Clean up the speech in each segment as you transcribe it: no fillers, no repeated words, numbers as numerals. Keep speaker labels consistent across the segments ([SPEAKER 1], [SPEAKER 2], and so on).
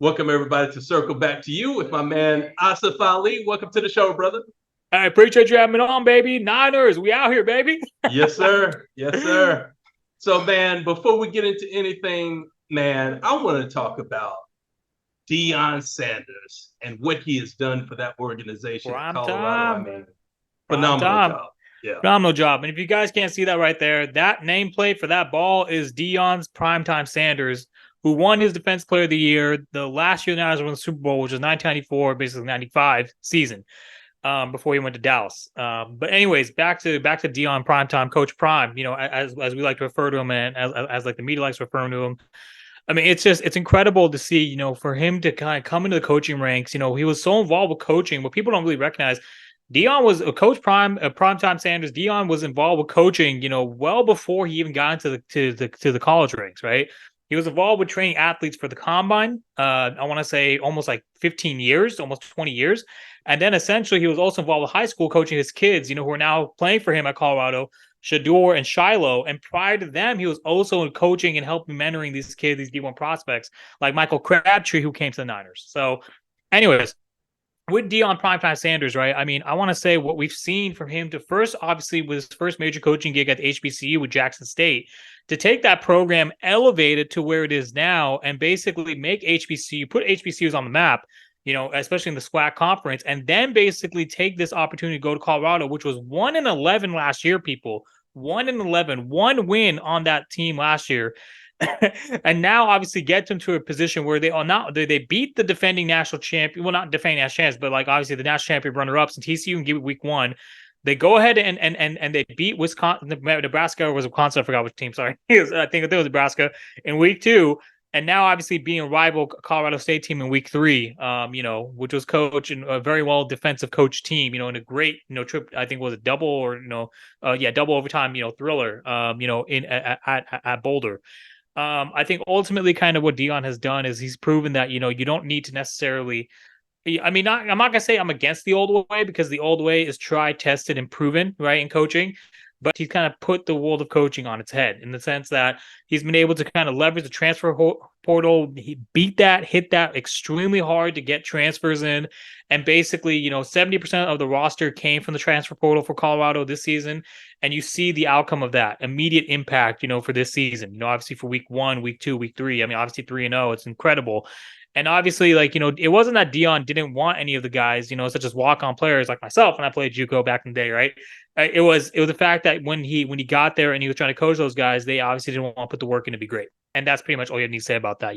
[SPEAKER 1] Welcome everybody to Circle Back to You with my man Asif Ali. Welcome to the show, brother.
[SPEAKER 2] I appreciate you having me on, baby. Niners, we out here, baby.
[SPEAKER 1] Yes, sir. Yes, sir. So, man, before we get into anything, man, I want to talk about Deion Sanders and what he has done for that organization in
[SPEAKER 2] Prime
[SPEAKER 1] Colorado. I
[SPEAKER 2] time.
[SPEAKER 1] mean,
[SPEAKER 2] Prime
[SPEAKER 1] phenomenal
[SPEAKER 2] time.
[SPEAKER 1] job. Yeah.
[SPEAKER 2] Phenomenal job. And if you guys can't see that right there, that nameplate for that ball is Deion's Primetime Sanders, who won his Defense Player of the Year the last year the Niners won the Super Bowl, which was 1994, basically 95 season, before he went to Dallas. But anyways, back to Deion Primetime, Coach Prime, as we like to refer to him, and as like the media likes to refer to him. I mean, it's incredible to see, for him to kind of come into the coaching ranks. He was so involved with coaching, what people don't really recognize. Deion was a coach primetime Sanders. Deion was involved with coaching, well before he even got into the college ranks, right? He was involved with training athletes for the combine. I want to say almost like 15 years, almost 20 years. And then essentially he was also involved with high school coaching his kids, who are now playing for him at Colorado, Shador and Shiloh. And prior to them, he was also coaching and helping mentoring these kids, these D1 prospects, like Michael Crabtree, who came to the Niners. So, anyways, with Deion Primetime Sanders, right? I mean, I want to say what we've seen from him to first, obviously, with his first major coaching gig at the HBCU with Jackson State, to take that program, elevate it to where it is now, and basically make put HBCUs on the map, especially in the SWAC conference, and then basically take this opportunity to go to Colorado, which was 1-11 last year, people. 1-11, one win on that team last year. And now obviously get them to a position where they beat the defending national champion. Well, not defending national champions, but like obviously the national champion runner-ups in TCU and give it week one. They go ahead and they beat Wisconsin, Nebraska, or was Wisconsin? I forgot which team. Sorry. I think it was Nebraska in week two. And now obviously being a rival Colorado State team in week three, which was coached in a very well defensive coach team, in a great, trip. I think it was a double or, double overtime, thriller, at Boulder. I think ultimately kind of what Deion has done is he's proven that, you don't need to necessarily, I'm not going to say I'm against the old way, because the old way is tried, tested, and proven, right, in coaching. But he's kind of put the world of coaching on its head in the sense that he's been able to kind of leverage the transfer portal. He hit that extremely hard to get transfers in. And basically, 70% of the roster came from the transfer portal for Colorado this season. And you see the outcome of that immediate impact, for this season, obviously for week 1, week 2, week 3. I mean, obviously 3-0, it's incredible. And obviously, it wasn't that Deion didn't want any of the guys, such as walk-on players like myself when I played JUCO back in the day, right? It was the fact that when he got there and he was trying to coach those guys, they obviously didn't want to put the work in to be great. And that's pretty much all you need to say about that.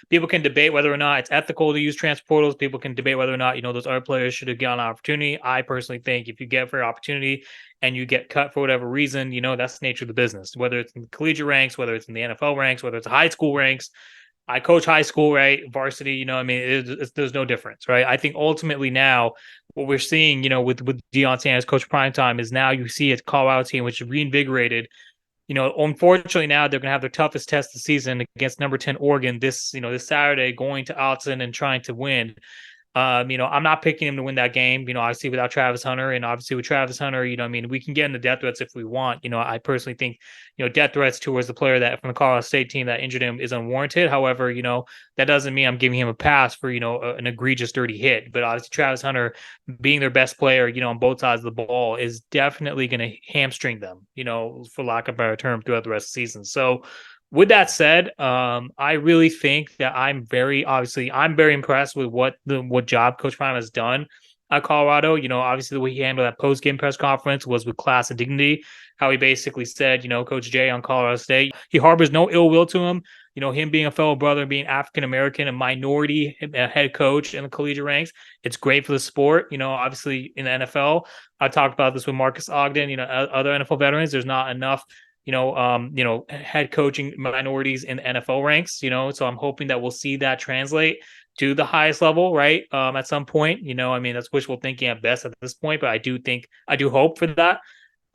[SPEAKER 2] People can debate whether or not it's ethical to use transfer portals. People can debate whether or not, those other players should have gotten an opportunity. I personally think if you get for an opportunity and you get cut for whatever reason, that's the nature of the business, whether it's in the collegiate ranks, whether it's in the NFL ranks, whether it's high school ranks. I coach high school, right? Varsity, there's no difference, right? I think ultimately now what we're seeing, with Deion Sanders, Coach Primetime, is now you see a Colorado team which is reinvigorated. Unfortunately now they're going to have their toughest test of the season against number 10 Oregon this Saturday, going to Alton and trying to win. I'm not picking him to win that game, obviously without Travis Hunter, and obviously with Travis Hunter, we can get into death threats if we want. I personally think, death threats towards the player that from the Colorado State team that injured him is unwarranted. However, that doesn't mean I'm giving him a pass for, an egregious dirty hit. But obviously Travis Hunter being their best player, on both sides of the ball is definitely going to hamstring them, for lack of a better term, throughout the rest of the season. So, with that said, I really think that I'm very impressed with what job Coach Prime has done at Colorado. Obviously the way he handled that post-game press conference was with class and dignity. How he basically said, Coach Jay on Colorado State, he harbors no ill will to him. Him being a fellow brother, being African-American, a minority head coach in the collegiate ranks, it's great for the sport. Obviously in the NFL, I talked about this with Marcus Ogden, other NFL veterans, there's not enough head coaching minorities in the NFL ranks, so I'm hoping that we'll see that translate to the highest level, right? At some point, that's wishful thinking at best at this point, but I do hope for that.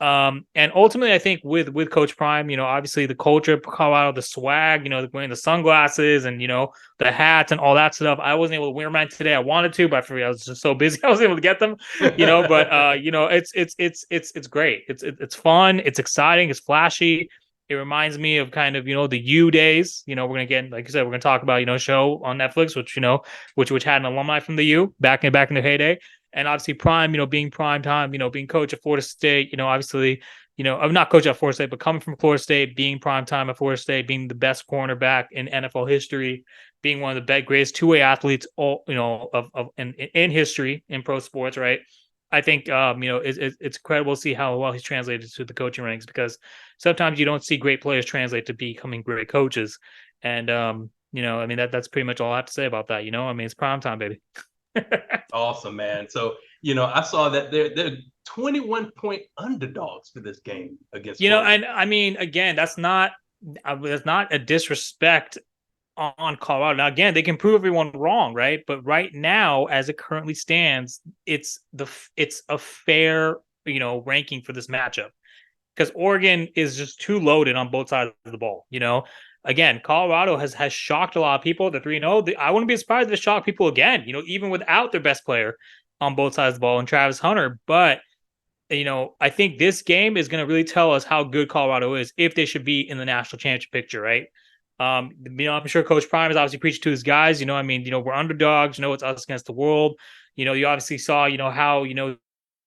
[SPEAKER 2] And ultimately, I think with Coach Prime, obviously the culture of Colorado, the swag, wearing the sunglasses and, the hats and all that stuff. I wasn't able to wear mine today. I wanted to, but I was just so busy. I wasn't able to get them, but, it's great. It's fun. It's exciting. It's flashy. It reminds me of kind of, the U days. We're gonna get, like I said, we're gonna talk about, a show on Netflix, which had an alumni from the U back in their heyday. And obviously Prime, being prime time, being coach at Florida State, obviously, I'm not coach at Florida State, but coming from Florida State, being prime time at Florida State, being the best cornerback in NFL history, being one of the greatest two-way athletes all, of in history in pro sports, right? I think it's incredible to see how well he's translated to the coaching ranks, because sometimes you don't see great players translate to becoming great coaches. And I mean that's pretty much all I have to say about that. I mean, it's prime time, baby.
[SPEAKER 1] Awesome, man. So, I saw that they're 21-point underdogs for this game against Florida.
[SPEAKER 2] And I mean, again, that's not a disrespect on Colorado. Now, again, they can prove everyone wrong, right? But right now, as it currently stands, it's a fair, ranking for this matchup, because Oregon is just too loaded on both sides of the ball. Again, Colorado has shocked a lot of people. The 3-0. I wouldn't be surprised if they shock people again. Even without their best player on both sides of the ball and Travis Hunter. But I think this game is going to really tell us how good Colorado is, if they should be in the national championship picture, right? I'm sure Coach Prime is obviously preaching to his guys. We're underdogs. It's us against the world. You obviously saw, how,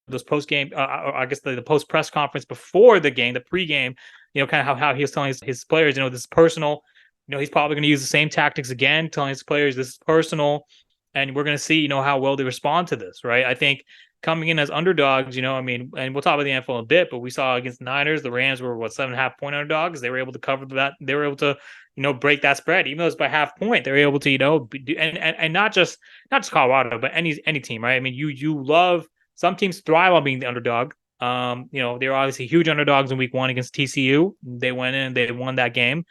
[SPEAKER 2] those post game, I guess the post press conference before the game, the pregame, kind of how he was telling his players, this is personal. He's probably going to use the same tactics again, telling his players this is personal, and we're going to see, how well they respond to this, right? I think coming in as underdogs, I mean, and we'll talk about the NFL in a bit, but we saw against the Niners, the Rams were 7.5-point underdogs. They were able to cover that. They were able to, break that spread, even though it's by half point. They were able to, and not just Colorado, but any team, right? I mean, you love, some teams thrive on being the underdog. They were obviously huge underdogs in week 1 against TCU. They went in and they won that game.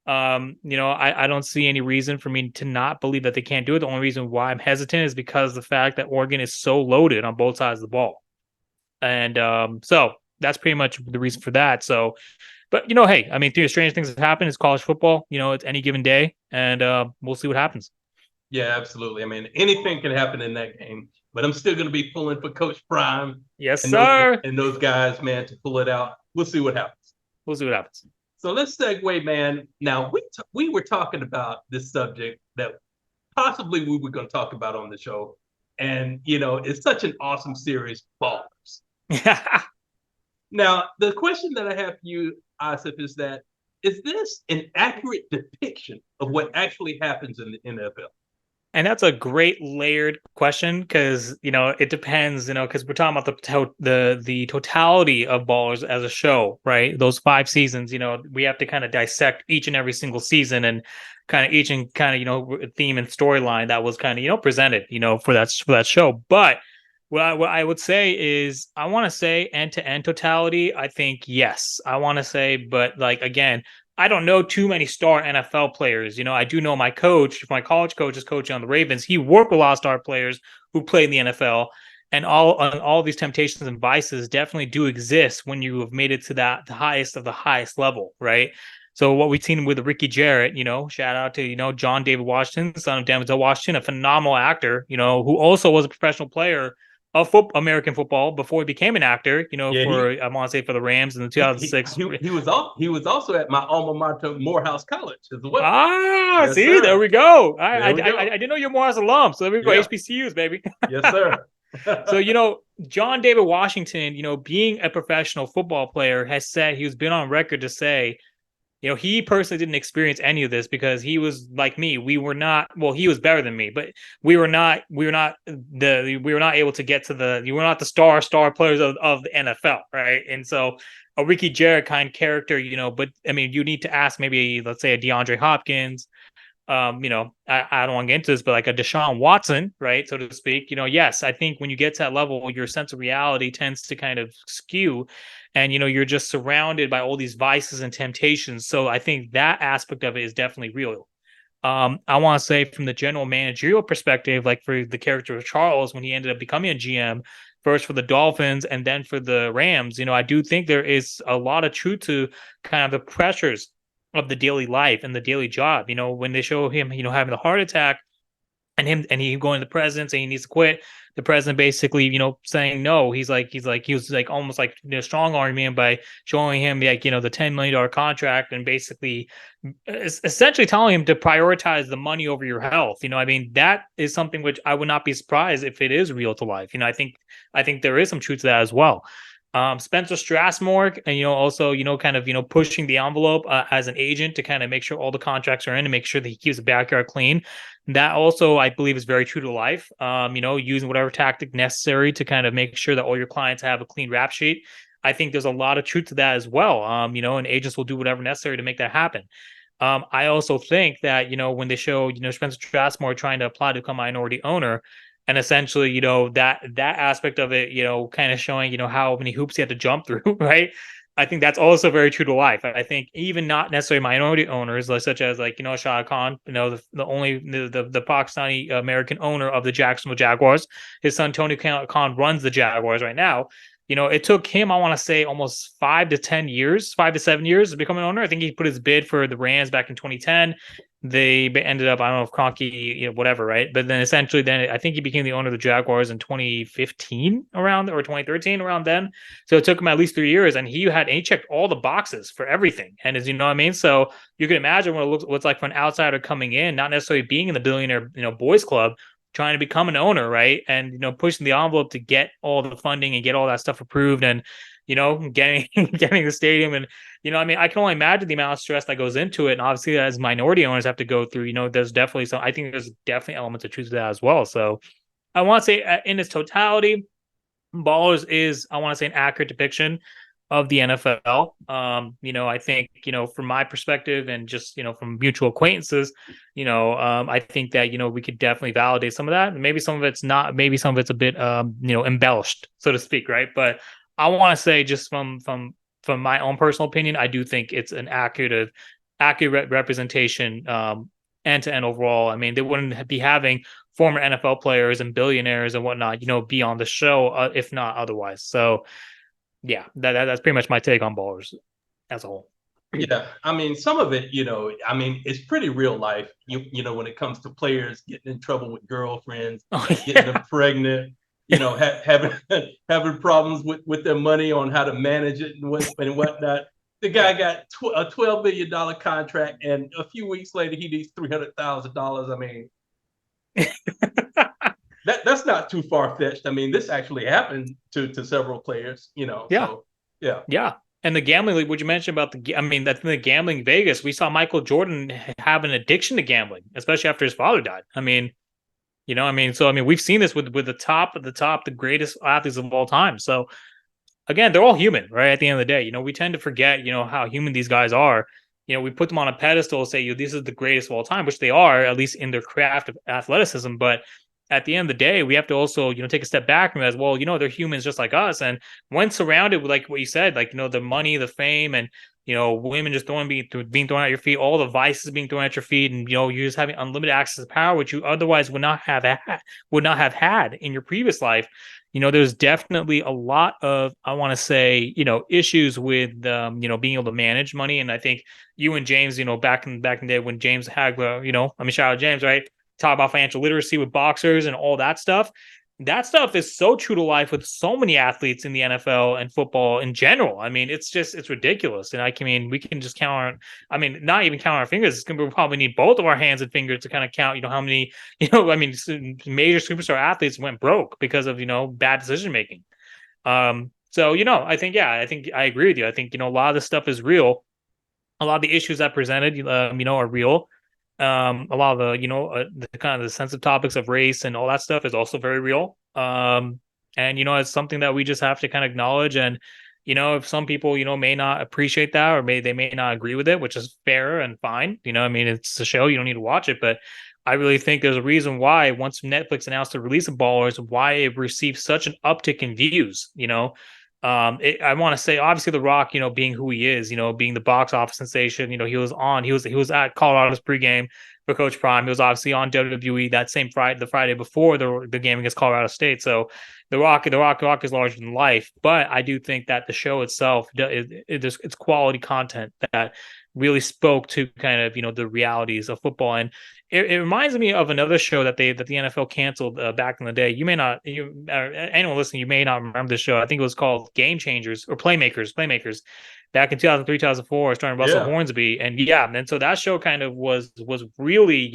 [SPEAKER 2] I don't see any reason for me to not believe that they can't do it. The only reason why I'm hesitant is because of the fact that Oregon is so loaded on both sides of the ball. And so that's pretty much the reason for that. So, but hey, I mean, the strange things that happen is college football. It's any given day, and we'll see what happens.
[SPEAKER 1] Yeah, absolutely. I mean, anything can happen in that game, but I'm still going to be pulling for Coach Prime.
[SPEAKER 2] Yes, sir.
[SPEAKER 1] And those guys, man, to pull it out. We'll see what happens.
[SPEAKER 2] We'll see what happens.
[SPEAKER 1] So let's segue, man. Now, we were talking about this subject that possibly we were going to talk about on the show. And, it's such an awesome series, Ballers. Now, the question that I have for you, Asif, is this an accurate depiction of what actually happens in the NFL?
[SPEAKER 2] And that's a great layered question, because it depends, because we're talking about the totality of Ballers as a show, right? Those 5 seasons, we have to kind of dissect each and every single season, and kind of each and kind of theme and storyline that was kind of presented for that show. But what I would say is, I want to say end-to-end totality. I think yes, I want to say, but like, again, I don't know too many star NFL players. I do know my college coach is coaching on the Ravens. He worked with a lot of star players who played in the NFL, and all these temptations and vices definitely do exist when you have made it to the highest of the highest level, right? So what we've seen with Ricky Jarrett, shout out to, John David Washington, son of Denzel Washington, a phenomenal actor, who also was a professional player of American football before he became an actor, I want to say for the Rams in the 2006.
[SPEAKER 1] He was also at my alma mater, Morehouse College, as well.
[SPEAKER 2] Yes, see, sir. There we go. I didn't know you're Morehouse alum, so there we go, yeah. HBCUs, baby.
[SPEAKER 1] Yes, sir.
[SPEAKER 2] So, John David Washington, being a professional football player, has said, he's been on record to say, he personally didn't experience any of this, because he was like me. We were not, well, he was better than me, but we were not able to get to we were not the star players of the NFL. Right. And so a Ricky Jarrett kind of character, but I mean, you need to ask maybe, let's say, a DeAndre Hopkins, I don't want to get into this, but like a Deshaun Watson, right, so to speak, yes, I think when you get to that level, your sense of reality tends to kind of skew, and you're just surrounded by all these vices and temptations. So I think that aspect of it is definitely real. I want to say, from the general managerial perspective, like for the character of Charles, when he ended up becoming a GM, first for the Dolphins and then for the Rams, I do think there is a lot of truth to kind of the pressures of the daily life and the daily job. When they show him, having a heart attack, and and he going to the president saying he needs to quit. The president basically, saying no. He was like almost like strong arming him by showing him like the $10 million contract and basically essentially telling him to prioritize the money over your health. That is something which I would not be surprised if it is real to life. I think there is some truth to that as well. Spencer Strasburg, and also kind of pushing the envelope as an agent to kind of make sure all the contracts are in and make sure that he keeps the backyard clean. That also, I believe, is very true to life. Using whatever tactic necessary to kind of make sure that all your clients have a clean rap sheet. I think there's a lot of truth to that as well. And agents will do whatever necessary to make that happen. I also think that when they show Spencer Strasburg trying to apply to become a minority owner. And essentially, that aspect of it, kind of showing, how many hoops he had to jump through, right? I think that's also very true to life. I think even not necessarily minority owners, such as Shah Khan, the Pakistani American owner of the Jacksonville Jaguars, his son Tony Khan runs the Jaguars right now. It took him, I want to say, almost 5 to 7 years to become an owner. I think he put his bid for the Rams back in 2010. They ended up, I don't know if Kroenke, whatever, right? But then essentially, I think he became the owner of the Jaguars in 2015 around, or 2013 around then. So it took him at least 3 years, and he checked all the boxes for everything. And as you know what I mean? So you can imagine what's like for an outsider coming in, not necessarily being in the billionaire, boys club, trying to become an owner, right? And pushing the envelope to get all the funding and get all that stuff approved, and getting the stadium. And I can only imagine the amount of stress that goes into it. And obviously, as minority owners have to go through, there's definitely I think there's definitely elements of truth to that as well. So I want to say, in its totality, Ballers is, I want to say, an accurate depiction of the NFL. I think, from my perspective and just, from mutual acquaintances, I think that, we could definitely validate some of that. And maybe some of it's not, maybe some of it's a bit, embellished, so to speak. Right. But I want to say, just from my own personal opinion, I do think it's an accurate representation, end to end overall. They wouldn't be having former NFL players and billionaires and whatnot, be on the show, if not otherwise. So yeah, that's pretty much my take on Ballers as a whole.
[SPEAKER 1] Yeah, some of it, it's pretty real life. When it comes to players getting in trouble with girlfriends, getting them pregnant, having problems with their money on how to manage it and whatnot. The guy got a $12 million contract, and a few weeks later he needs $300,000. That's not too far fetched. This actually happened to several players.
[SPEAKER 2] Yeah.
[SPEAKER 1] So, yeah.
[SPEAKER 2] Yeah. And the gambling league, would you mention about that's the gambling Vegas? We saw Michael Jordan have an addiction to gambling, especially after his father died. So we've seen this with the greatest athletes of all time. So again, they're all human, right? At the end of the day, we tend to forget, how human these guys are. We put them on a pedestal, say, this is the greatest of all time, which they are, at least in their craft of athleticism. But at the end of the day, we have to also, take a step back and realize, well, they're humans just like us. And when surrounded with, like what you said, like, the money, the fame, and, women just being thrown at your feet, all the vices being thrown at your feet, and, you're just having unlimited access to power, which you otherwise would not have had in your previous life. There's definitely a lot of, I want to say, issues with, being able to manage money. And I think you and James, back in the day when James Hagler, shout out James, right? Talk about financial literacy with boxers and all that stuff. That stuff is so true to life with so many athletes in the NFL and football in general. It's ridiculous. And we can just count not even count our fingers. We probably need both of our hands and fingers to kind of count, how many, major superstar athletes went broke because of, bad decision making. So, I think I agree with you. I think, a lot of this stuff is real. A lot of the issues that presented, are real. A lot of the kind of the sensitive topics of race and all that stuff is also very real. And it's something that we just have to kind of acknowledge. And if some people may not appreciate that, or they may not agree with it, which is fair and fine. It's a show, you don't need to watch it. But I really think there's a reason why, once Netflix announced the release of Ballers, why it received such an uptick in views. I want to say, obviously, The Rock, being who he is, being the box office sensation, he was at Colorado's pregame for Coach Prime. He was obviously on WWE that same Friday, the Friday before the game against Colorado State. So The Rock is larger than life. But I do think that the show itself, it's quality content that really spoke to kind of, the realities of football. And It reminds me of another show that the NFL canceled back in the day. You may not, anyone listening, you may not remember the show. I think it was called Game Changers or Playmakers, back in 2003, 2004, starring Russell
[SPEAKER 1] Yeah.
[SPEAKER 2] Hornsby. And yeah, and so that show kind of was really,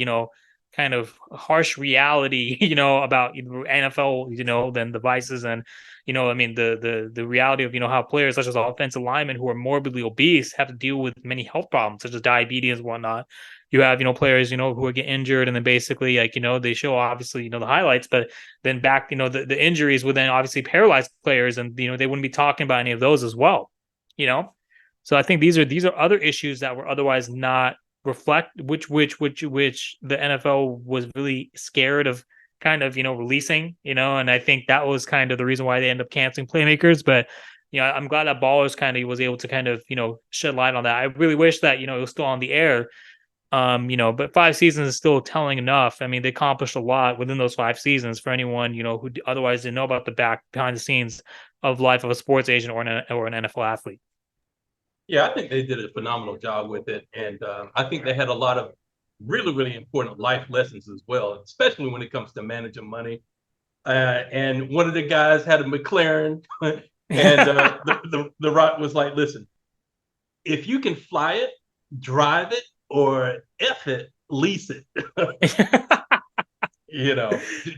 [SPEAKER 2] kind of harsh reality, about NFL, then the vices and, I mean, the reality of, how players such as offensive linemen who are morbidly obese have to deal with many health problems such as diabetes and whatnot. You have, players, who get injured and then basically like, they show obviously, the highlights, but then back, the injuries would then obviously paralyze players and, they wouldn't be talking about any of those as well, you know? So I think these are other issues that were otherwise not reflect, which the NFL was really scared of kind of, releasing, and I think that was kind of the reason why they end up canceling Playmakers. But, I'm glad that Ballers kind of was able to kind of, shed light on that. I really wish that, it was still on the air. But 5 seasons is still telling enough. I mean, they accomplished a lot within those 5 seasons for anyone, who otherwise didn't know about the behind the scenes of life of a sports agent or an NFL athlete.
[SPEAKER 1] Yeah, I think they did a phenomenal job with it. And I think they had a lot of really, really important life lessons as well, especially when it comes to managing money. And one of the guys had a McLaren, and the Rock was like, listen, if you can fly it, drive it, or F it, lease it.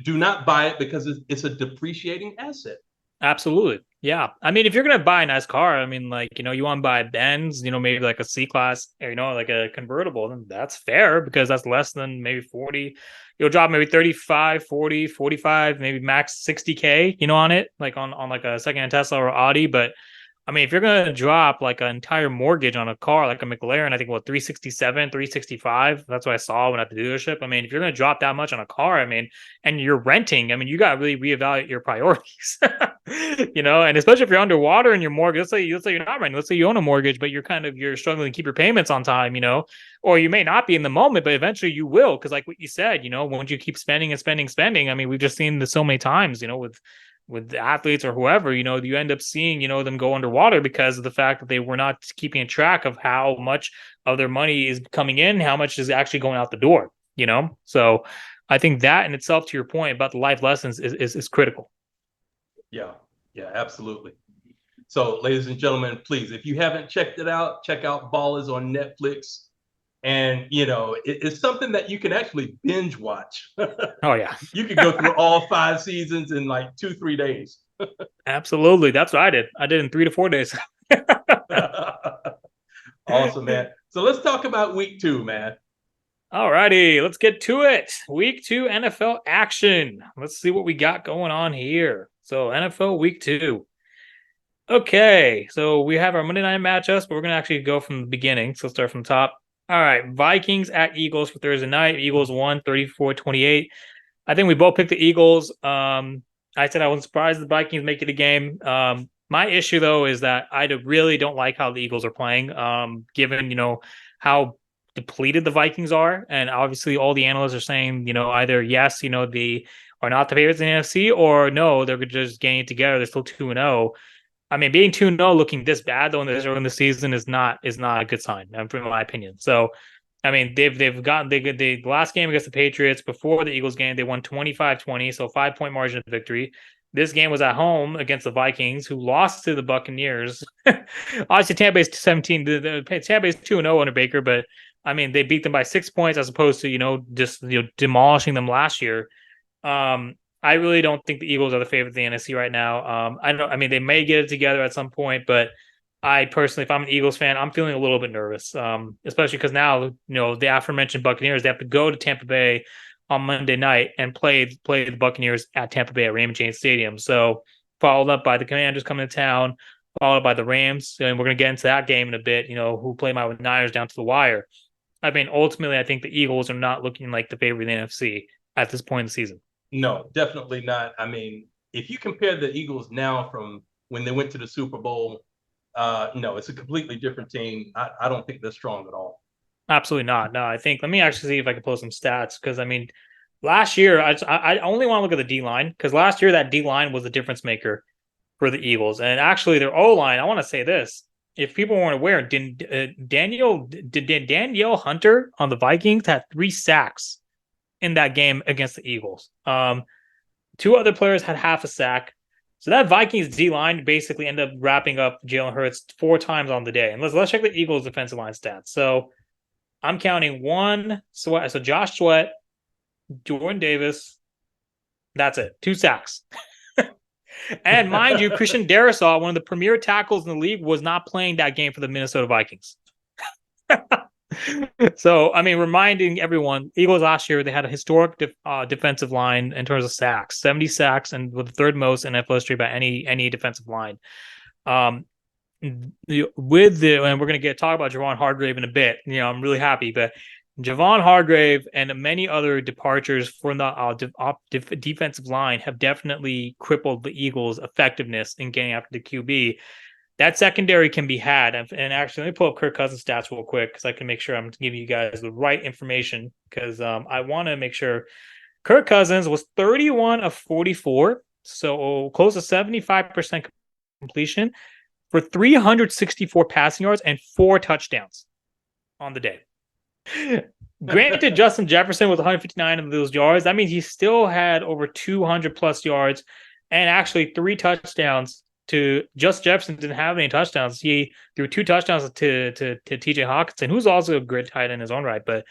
[SPEAKER 1] Do not buy it because it's a depreciating asset.
[SPEAKER 2] Absolutely. Yeah. I mean, if you're going to buy a nice car, I mean, like, you want to buy a Benz, maybe like a C-Class or, like a convertible, then that's fair because that's less than maybe 40. You'll drop maybe 35, 40, 45, maybe max 60K, on it, like on like a secondhand Tesla or Audi. But I mean, if you're going to drop like an entire mortgage on a car, like a McLaren, I think 367, 365. That's what I saw when at the dealership. I mean, if you're going to drop that much on a car, I mean, and you're renting, I mean, you got to really reevaluate your priorities, and especially if you're underwater and your mortgage, let's say you're not renting, let's say you own a mortgage, but you're struggling to keep your payments on time, or you may not be in the moment, but eventually you will. Cause like what you said, once you keep spending and spending, I mean, we've just seen this so many times, with athletes or whoever, you end up seeing, them go underwater because of the fact that they were not keeping track of how much of their money is coming in, how much is actually going out the door, So I think that in itself, to your point about the life lessons is critical.
[SPEAKER 1] Yeah, absolutely. So ladies and gentlemen, please, if you haven't checked it out, check out Ballers on Netflix. And, it's something that you can actually binge watch.
[SPEAKER 2] Oh, yeah.
[SPEAKER 1] You could go through all 5 seasons in like 2-3 days.
[SPEAKER 2] Absolutely. That's what I did. I did in 3 to 4 days.
[SPEAKER 1] Awesome, man. So let's talk about week 2, man.
[SPEAKER 2] All righty. Let's get to it. Week 2 NFL action. Let's see what we got going on here. So NFL week 2. Okay. So we have our Monday night matchups, but we're going to actually go from the beginning. So let's start from the top. All right, Vikings at Eagles for Thursday night. Eagles won 34-28. I think we both picked the Eagles. I said I wasn't surprised the Vikings make it a game. My issue, though, is that I really don't like how the Eagles are playing, given, how depleted the Vikings are. And obviously all the analysts are saying, either yes, they are not the favorites in the NFC, or no, they're just getting it together. They're still 2-0. I mean, being 2-0 looking this bad though in the season is not a good sign, in my opinion. So, I mean, the last game against the Patriots before the Eagles game, they won 25-20, so 5-point margin of victory. This game was at home against the Vikings, who lost to the Buccaneers. Obviously, Tampa Bay's 17. Tampa Bay's 2-0 under Baker, but I mean, they beat them by 6 points as opposed to just demolishing them last year. I really don't think the Eagles are the favorite in the NFC right now. I mean, they may get it together at some point, but I personally, if I'm an Eagles fan, I'm feeling a little bit nervous, especially because now, the aforementioned Buccaneers, they have to go to Tampa Bay on Monday night and play the Buccaneers at Tampa Bay at Raymond James Stadium. So followed up by the Commanders coming to town, followed by the Rams, and we're going to get into that game in a bit, who play my Niners down to the wire. I mean, ultimately, I think the Eagles are not looking like the favorite in the NFC at this point in the season.
[SPEAKER 1] No, definitely not. I mean, if you compare the Eagles now from when they went to the Super Bowl, no, it's a completely different team. I don't think they're strong at all.
[SPEAKER 2] Absolutely not. No, I think, let me actually see if I can pull some stats, because I mean, last year, I only want to look at the D-line, because last year that D-line was the difference maker for the Eagles. And actually their O-line, I want to say this, if people weren't aware, Danielle Hunter on the Vikings had 3 sacks in that game against the Eagles. Two other players had half a sack. So that Vikings D-line basically ended up wrapping up Jalen Hurts 4 times on the day. And let's check the Eagles defensive line stats. So I'm counting one Sweat. So Josh Sweat, Jordan Davis. That's it. 2 sacks. And mind you, Christian Darrisaw, one of the premier tackles in the league, was not playing that game for the Minnesota Vikings. So, I mean, reminding everyone, Eagles last year, they had a historic defensive line in terms of sacks, 70 sacks, and with the 3rd most in NFL history by any defensive line. And we're going to talk about Javon Hargrave in a bit. I'm really happy, but Javon Hargrave and many other departures from the defensive line have definitely crippled the Eagles' effectiveness in getting after the QB. That secondary can be had. And actually, let me pull up Kirk Cousins' stats real quick because I can make sure I'm giving you guys the right information because I want to make sure. Kirk Cousins was 31 of 44, so close to 75% completion for 364 passing yards and 4 touchdowns on the day. Granted, Justin Jefferson was 159 of those yards. That means he still had over 200 plus yards and actually 3 touchdowns. To just Jefferson didn't have any touchdowns. He threw 2 touchdowns to TJ Hawkinson, who's also a great tight end in his own right. But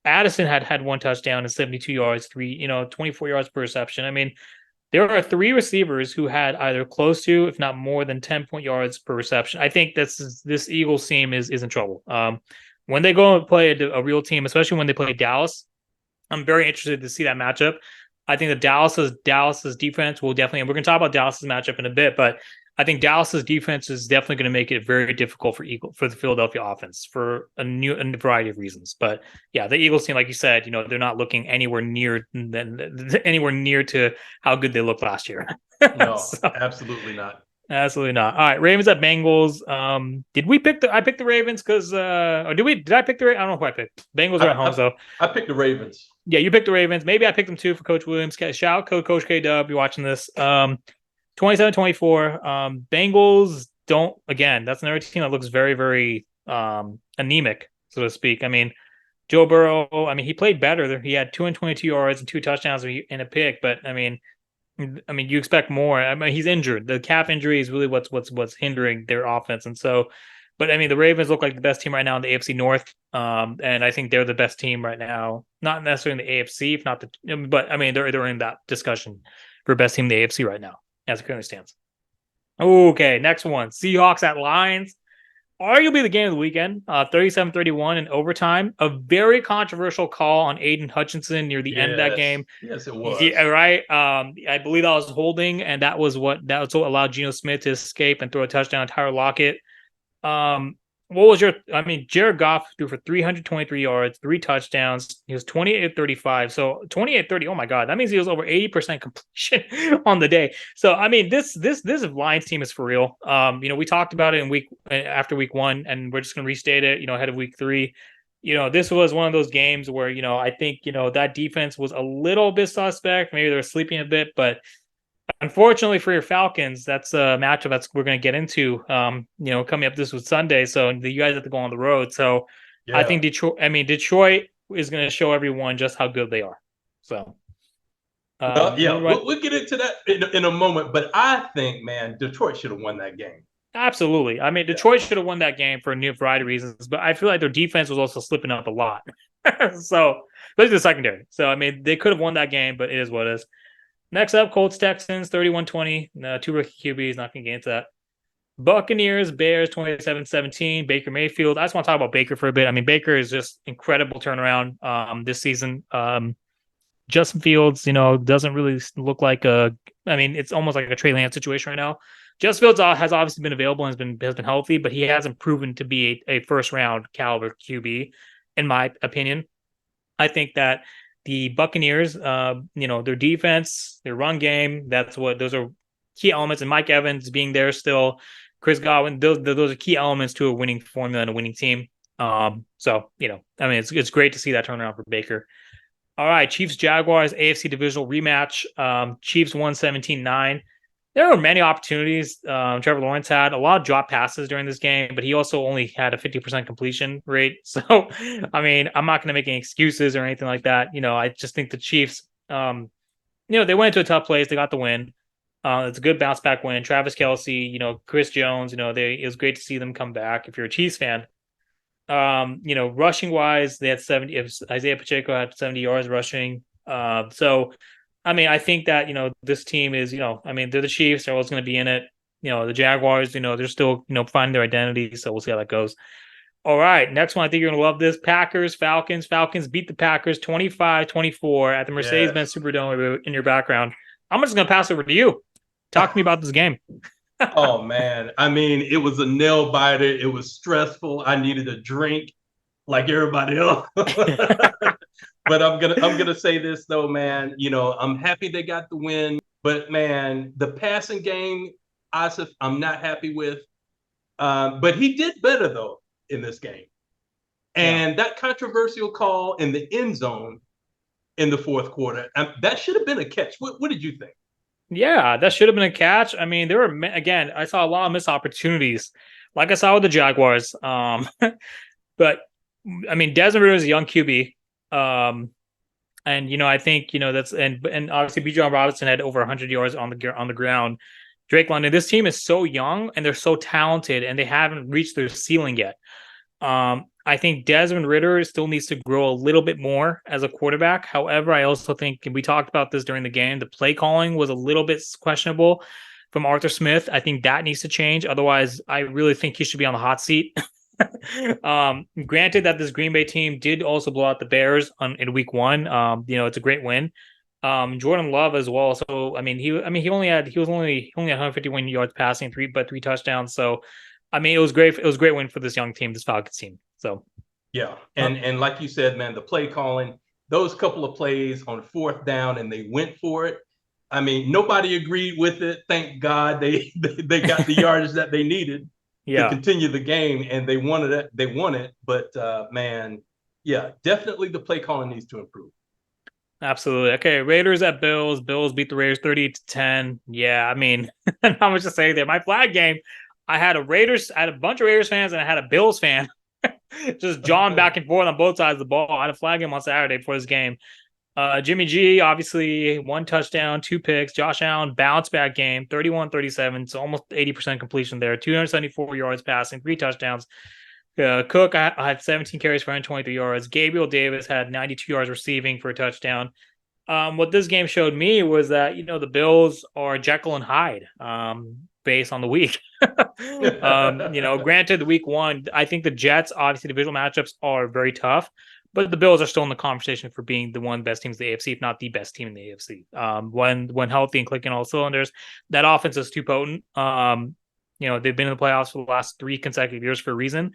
[SPEAKER 2] Addison had 1 touchdown and 72 yards, 24 yards per reception. I mean, there are 3 receivers who had either close to, if not more than 10 yards per reception. I think this Eagles team is in trouble. When they go and play a real team, especially when they play Dallas, I'm very interested to see that matchup. I think that Dallas's defense will definitely, and we're going to talk about Dallas's matchup in a bit, but I think Dallas's defense is definitely going to make it very difficult for the Philadelphia offense for a variety of reasons. But yeah, the Eagles team, like you said, they're not looking anywhere near to how good they looked last year.
[SPEAKER 1] No, absolutely not.
[SPEAKER 2] Absolutely not. All right, Ravens at Bengals. I picked the Ravens because or did I pick the Ravens? I don't know who I picked. Bengals are at home, so
[SPEAKER 1] I picked the Ravens.
[SPEAKER 2] Yeah, you picked the Ravens. Maybe I picked them too for Coach Williams. Shout out Coach K-Dub. You're watching this. 27-24. Bengals don't, again, that's another team that looks very, very anemic, so to speak. I mean, Joe Burrow, he played better. He had 222 yards and 2 touchdowns and a pick, but I mean, you expect more. He's injured. The calf injury is really what's hindering their offense. And so, but I mean, the Ravens look like the best team right now in the AFC North. And I think they're the best team right now. Not necessarily in the AFC, if not but I mean, they're in that discussion for best team in the AFC right now, as it currently stands. Okay, next one. Seahawks at Lions. Arguably the game of the weekend, 37-31 in overtime. A very controversial call on Aiden Hutchinson near the end of that game.
[SPEAKER 1] Yes, it was.
[SPEAKER 2] Yeah, right. I believe that was holding, and that was what allowed Geno Smith to escape and throw a touchdown to Tyler Lockett. What was Jared Goff threw for 323 yards, 3 touchdowns. He was 28-35. So 28-30, oh my God. That means he was over 80% completion on the day. So, I mean, this Lions team is for real. We talked about it after week 1, and we're just going to restate it, ahead of week 3. This was one of those games where, I think, that defense was a little bit suspect. Maybe they were sleeping a bit, but unfortunately for your Falcons, that's a matchup we're going to get into, coming up this was Sunday. So you guys have to go on the road. So yeah. I think Detroit is going to show everyone just how good they are. So,
[SPEAKER 1] we'll get into that in a moment. But I think, man, Detroit should have won that game.
[SPEAKER 2] Absolutely. Detroit should have won that game for a new variety of reasons, but I feel like their defense was also slipping up a lot. So, especially the secondary. So, they could have won that game, but it is what it is. Next up, Colts Texans 31-20. 2 rookie QBs, not going to get into that. Buccaneers Bears 27-17. Baker Mayfield. I just want to talk about Baker for a bit. Baker is just incredible turnaround this season. Justin Fields, doesn't really look like it's almost like a Trey Lance situation right now. Justin Fields has obviously been available and has been healthy, but he hasn't proven to be a first round caliber QB, in my opinion. I think that the Buccaneers, their defense, their run game, those are key elements. And Mike Evans being there still, Chris Godwin, those are key elements to a winning formula and a winning team. It's great to see that turnaround for Baker. All right, Chiefs Jaguars AFC divisional rematch. Chiefs won 17-9. There were many opportunities. Trevor Lawrence had a lot of drop passes during this game, but he also only had a 50% completion rate. So, I mean, I'm not going to make any excuses or anything like that. I just think the Chiefs, they went into a tough place. They got the win. It's a good bounce back win. Travis Kelce, Chris Jones, it was great to see them come back. If you're a Chiefs fan, rushing wise, they had 70. Isaiah Pacheco had 70 yards rushing. So I mean, I think that, this team is, I mean, they're the Chiefs. They're always going to be in it. The Jaguars, they're still, finding their identity. So we'll see how that goes. All right. Next one. I think you're going to love this. Packers, Falcons. Falcons beat the Packers 25-24 at the Mercedes-Benz Superdome in your background. I'm just going to pass over to you. Talk to me about this game.
[SPEAKER 1] Oh, man. I mean, it was a nail biter. It was stressful. I needed a drink like everybody else. But I'm gonna say this though, man. I'm happy they got the win, but man, the passing game, Asif, I'm not happy with. But he did better though in this game, and that controversial call in the end zone in the fourth quarter, that should have been a catch. What did you think?
[SPEAKER 2] Yeah, that should have been a catch. I mean, I saw a lot of missed opportunities, like I saw with the Jaguars. But I mean, Desmond Ridder is a young QB. And I think that's and obviously Bijan Robinson had over 100 yards on the ground. Drake London, this team is so young and they're so talented and they haven't reached their ceiling yet. I think Desmond Ridder still needs to grow a little bit more as a quarterback. However, I also think, and we talked about this during the game, the play calling was a little bit questionable from Arthur Smith. I think that needs to change. Otherwise, I really think he should be on the hot seat. Granted that this Green Bay team did also blow out the Bears in week 1. It's a great win. Jordan Love as well. So he only had 151 yards passing, three touchdowns. So it was great. It was a great win for this young team, this Falcons team. So
[SPEAKER 1] yeah, and like you said, man, the play calling, those couple of plays on fourth down, and they went for it. I mean, nobody agreed with it. Thank God they got the yardage that they needed. To continue the game, and they wanted it. They won it, but man, yeah, definitely the play calling needs to improve.
[SPEAKER 2] Absolutely. Okay, Raiders at Bills. Bills beat the Raiders 30-10. Yeah, I mean, not much to say there. My flag game, I had a bunch of Raiders fans, and I had a Bills fan, just jawing back and forth on both sides of the ball. I had a flag game on Saturday before this game. Jimmy G, obviously, 1 touchdown, 2 picks. Josh Allen, bounce back game, 31-37. So almost 80% completion there. 274 yards passing, 3 touchdowns. Cook, I had 17 carries for 123 yards. Gabriel Davis had 92 yards receiving for a touchdown. What this game showed me was that, the Bills are Jekyll and Hyde based on the week. Granted, week 1, I think the Jets, obviously, divisional matchups are very tough. But the Bills are still in the conversation for being the one best team in the AFC, if not the best team in the AFC. When healthy and clicking all cylinders, that offense is too potent. They've been in the playoffs for the last 3 consecutive years for a reason.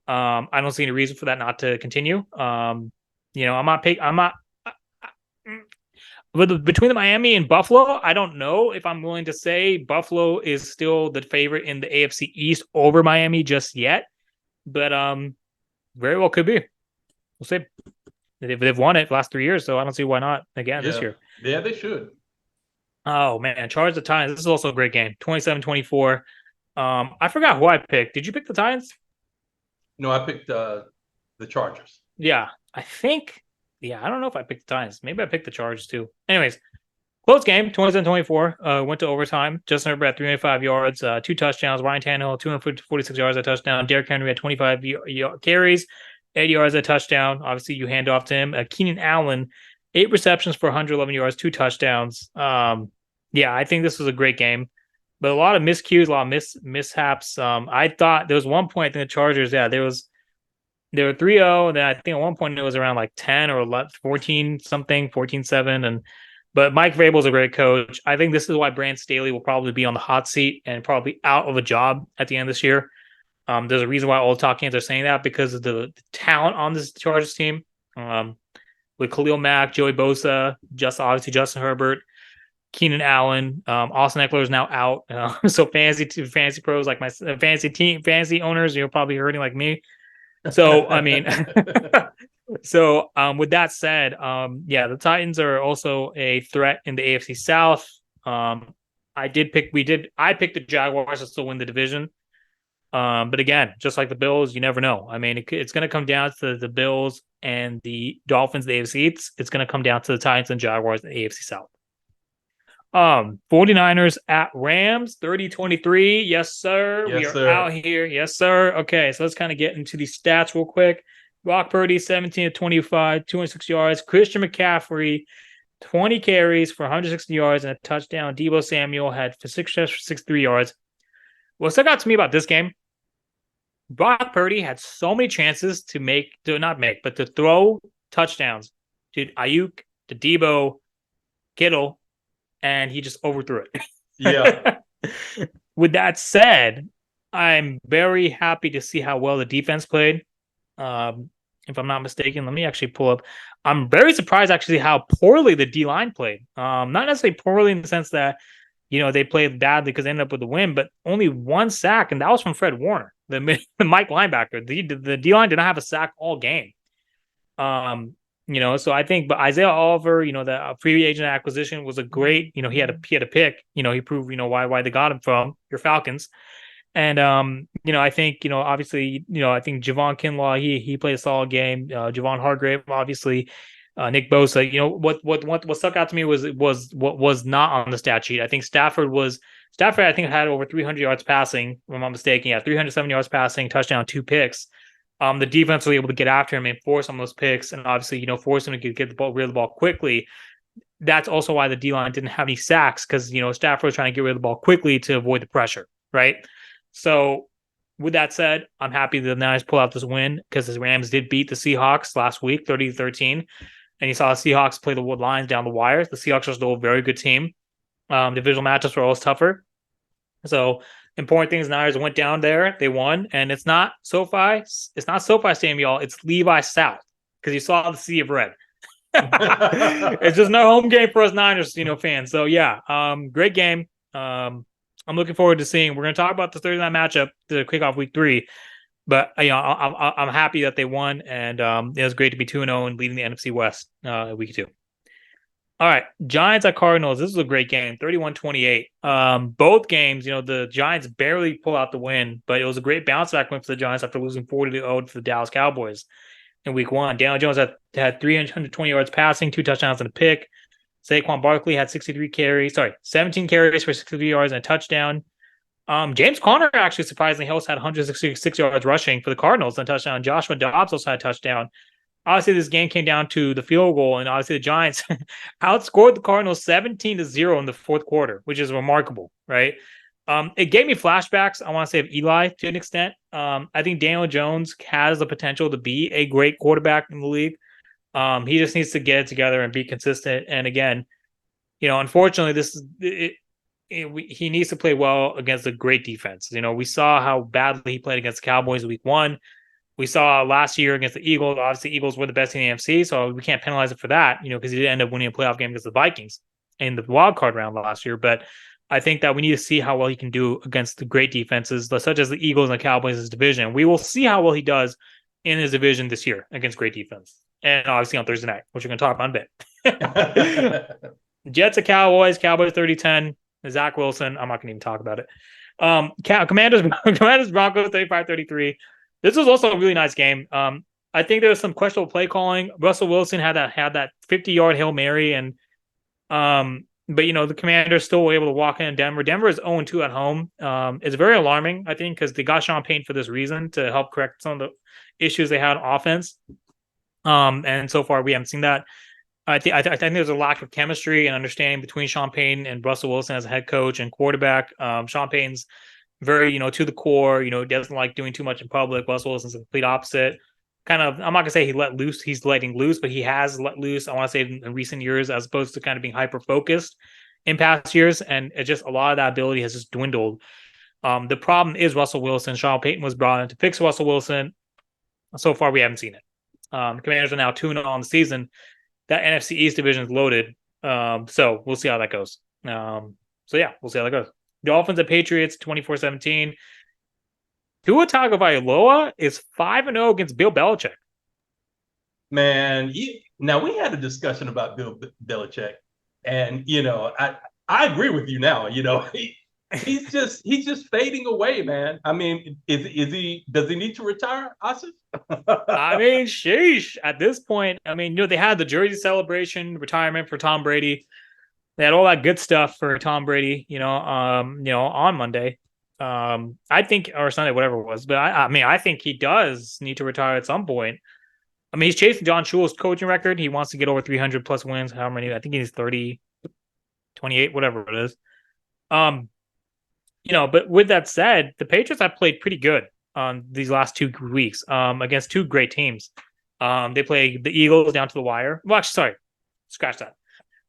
[SPEAKER 2] I don't see any reason for that not to continue. I'm not. Between the Miami and Buffalo, I don't know if I'm willing to say Buffalo is still the favorite in the AFC East over Miami just yet, but very well could be. We'll see. They've won it the last 3 years, so I don't see why not again this year.
[SPEAKER 1] Yeah, they should.
[SPEAKER 2] Oh, man. Chargers the Titans. This is also a great game. 27-24. I forgot who I picked. Did you pick the Titans?
[SPEAKER 1] No, I picked the Chargers.
[SPEAKER 2] Yeah, I think. Yeah, I don't know if I picked the Titans. Maybe I picked the Chargers too. Anyways, close game, 27-24. Went to overtime. Justin Herbert had 305 yards, 2 touchdowns. Ryan Tannehill, 246 yards, a touchdown. Derrick Henry had 25 carries. 80 yards, a touchdown. Obviously, you hand off to him. Keenan Allen, 8 receptions for 111 yards, 2 touchdowns. I think this was a great game, but a lot of miscues, a lot of mishaps. I thought there was one point in the Chargers, they were 3-0, and then I think at one point it was around like 10 or 11, 14 something, 14-7. But Mike Vrabel's a great coach. I think this is why Brandon Staley will probably be on the hot seat and probably out of a job at the end of this year. There's a reason why all the talk are saying that, because of the talent on this Chargers team. With Khalil Mack, Joey Bosa, obviously Justin Herbert, Keenan Allen, Austin Eckler is now out. So fantasy pros like my fantasy owners, you're probably hurting like me. So I mean, with that said, the Titans are also a threat in the AFC South. I picked the Jaguars to still win the division. But again, just like the Bills, you never know. I mean, it's going to come down to the Bills and the Dolphins, the AFC East. It's going to come down to the Titans and Jaguars, the AFC South. 49ers at Rams, 30-23. Yes, sir.
[SPEAKER 1] Yes,
[SPEAKER 2] We are
[SPEAKER 1] sir.
[SPEAKER 2] out here. Yes, sir. Okay, so let's kind of get into these stats real quick. Brock Purdy, 17-25, 206 yards. Christian McCaffrey, 20 carries for 160 yards and a touchdown. Deebo Samuel had 6 catches for 63 yards. What stuck out to me about this game, Brock Purdy had so many chances to throw touchdowns to Ayuk, to Deebo, Kittle, and he just overthrew it.
[SPEAKER 1] Yeah.
[SPEAKER 2] With that said, I'm very happy to see how well the defense played. If I'm not mistaken, let me actually pull up. I'm very surprised actually how poorly the D-line played. Not necessarily poorly in the sense that, they played badly because they ended up with the win, but only 1 sack, and that was from Fred Warner, the Mike linebacker. The D-line did not have a sack all game. So I think, but Isaiah Oliver, the free agent acquisition was a great, he had a pick, he proved, why they got him from your Falcons. And, I think, obviously, I think Javon Kinlaw, he played a solid game. Javon Hargrave, obviously, Nick Bosa, what stuck out to me was what was not on the stat sheet. I think Stafford, I think, had over 300 yards passing, if I'm not mistaken. Yeah, 307 yards passing, touchdown, 2 picks. The defense was able to get after him and force some of those picks, and obviously, force him to get the ball, rid of the ball quickly. That's also why the D-line didn't have any sacks, because, Stafford was trying to get rid of the ball quickly to avoid the pressure, right? So, with that said, I'm happy that the Niners pull out this win because the Rams did beat the Seahawks last week, 30-13. And you saw the Seahawks play the Lions down the wires. The Seahawks are still a very good team. Divisional matchups were always tougher. So, important things, Niners went down there. They won. And it's not SoFi. It's not SoFi Stadium, y'all. It's Levi South, because you saw the sea of red. It's just no home game for us Niners, fans. So, yeah, great game. I'm looking forward to seeing. We're going to talk about the Thursday night matchup to kick off week 3. But, I'm happy that they won. And it was great to be 2-0 and leading the NFC West week 2. All right, Giants at Cardinals. This is a great game, 31-28. Both games, the Giants barely pull out the win, but it was a great bounce back win for the Giants after losing 40-0 to the Dallas Cowboys in week 1. Daniel Jones had 320 yards passing, 2 touchdowns and a pick. Saquon Barkley had 17 carries for 63 yards and a touchdown. James Conner actually surprisingly also had 166 yards rushing for the Cardinals and a touchdown. Joshua Dobbs also had a touchdown. Obviously, this game came down to the field goal, and obviously the Giants outscored the Cardinals 17-0 in the 4th quarter, which is remarkable, right? It gave me flashbacks, I want to say, of Eli to an extent. I think Daniel Jones has the potential to be a great quarterback in the league. He just needs to get it together and be consistent. And again, unfortunately, he needs to play well against a great defense. We saw how badly he played against the Cowboys week 1. We saw last year against the Eagles. Obviously, Eagles were the best in the AFC, so we can't penalize it for that, because he did end up winning a playoff game against the Vikings in the wild card round last year. But I think that we need to see how well he can do against the great defenses, such as the Eagles and the Cowboys in his division. We will see how well he does in his division this year against great defense. And obviously on Thursday night, which we're going to talk about in a bit. Jets at Cowboys 30-10. Zach Wilson, I'm not going to even talk about it. Commanders Broncos 35-33. This was also a really nice game. I think there was some questionable play calling. Russell Wilson had that 50-yard Hail Mary, and but the Commanders still were able to walk in Denver. Denver is 0-2 at home. It's very alarming, I think, because they got Sean Payton for this reason, to help correct some of the issues they had on offense. And so far we haven't seen that. I think there's a lack of chemistry and understanding between Sean Payton and Russell Wilson as a head coach and quarterback. Sean Payton's very, to the core, doesn't like doing too much in public. Russell Wilson's the complete opposite. Kind of, I'm not gonna say he's letting loose, but he has let loose, I want to say, in recent years, as opposed to kind of being hyper focused in past years. And it's just a lot of that ability has just dwindled. The problem is Russell Wilson. Sean Payton was brought in to fix Russell Wilson. So far, we haven't seen it. The Commanders are now 2-0 on the season. That NFC East division is loaded. So we'll see how that goes. We'll see how that goes. Dolphins at Patriots 24-17. Tua Tagovailoa is 5-0 against Bill Belichick.
[SPEAKER 1] Man, now we had a discussion about Bill Belichick, and I agree with you now. He's just fading away, man. I mean, is he? Does he need to retire, Asif?
[SPEAKER 2] I mean, sheesh. At this point, I mean, they had the jersey celebration, retirement for Tom Brady. They had all that good stuff for Tom Brady, on Monday. I think, or Sunday, whatever it was. But I mean, I think he does need to retire at some point. I mean, he's chasing John Shula's coaching record. He wants to get over 300 plus wins. How many? I think he's 30, 28, whatever it is. But with that said, the Patriots have played pretty good on these last 2 weeks against two great teams. They play the Eagles down to the wire. Well, actually, sorry, scratch that.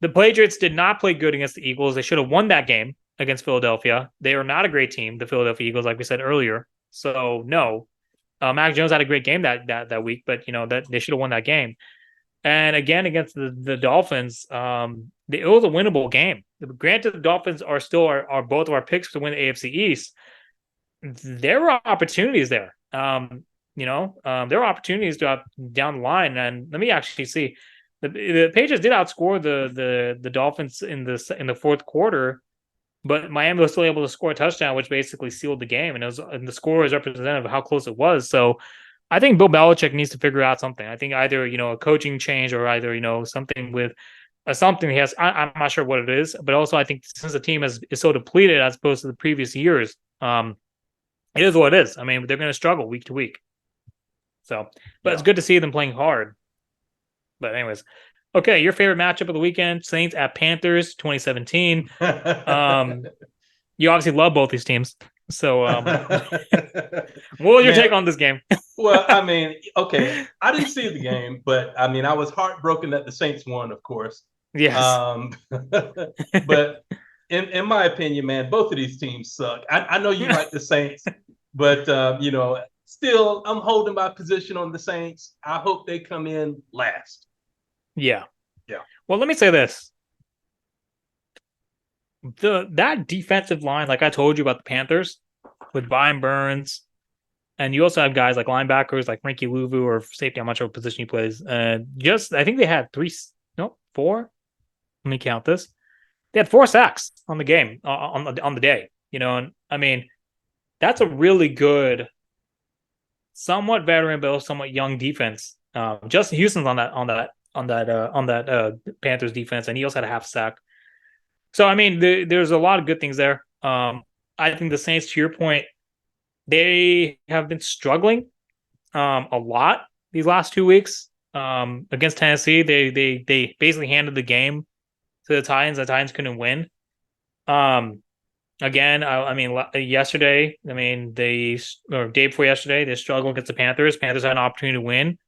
[SPEAKER 2] The Patriots did not play good against the Eagles. They should have won that game against Philadelphia. They are not a great team, the Philadelphia Eagles, like we said earlier. So no, Mac Jones had a great game that week, but that they should have won that game. And again, against the Dolphins, it was a winnable game. Granted, the Dolphins are still are both of our picks to win the AFC East. There were opportunities there. There were opportunities down the line. And let me actually see. The Patriots did outscore the Dolphins in the fourth quarter, but Miami was still able to score a touchdown, which basically sealed the game. And the score is representative of how close it was. So I think Bill Belichick needs to figure out something. I think either a coaching change or either something with something he has. I'm not sure what it is, but also I think since the team is so depleted as opposed to the previous years, it is what it is. I mean, they're going to struggle week to week. So, but It's good to see them playing hard. But anyways, okay, your favorite matchup of the weekend: Saints at Panthers, 2017. You obviously love both these teams. So, what was your take on this game?
[SPEAKER 1] Well, I mean, okay, I didn't see the game, but I mean, I was heartbroken that the Saints won, of course.
[SPEAKER 2] Yes.
[SPEAKER 1] But in my opinion, man, both of these teams suck. I know you like the Saints, but still, I'm holding my position on the Saints. I hope they come in last.
[SPEAKER 2] Yeah.
[SPEAKER 1] Yeah.
[SPEAKER 2] Well, let me say this. That defensive line, like I told you about the Panthers, with Brian Burns, and you also have guys like linebackers like Frankie Louvu or safety. I'm not sure what position he plays. I think they had four. Let me count this. They had 4 sacks on the game on the day. And I mean, that's a really good, somewhat veteran but somewhat young defense. Justin Houston's on that Panthers defense, and he also had a half sack. So I mean, there's a lot of good things there. I think the Saints, to your point, they have been struggling a lot these last 2 weeks. Against Tennessee, they basically handed the game to the Titans. The Titans couldn't win. Again, I mean, yesterday, day before yesterday, they struggled against the Panthers. Panthers had an opportunity to win.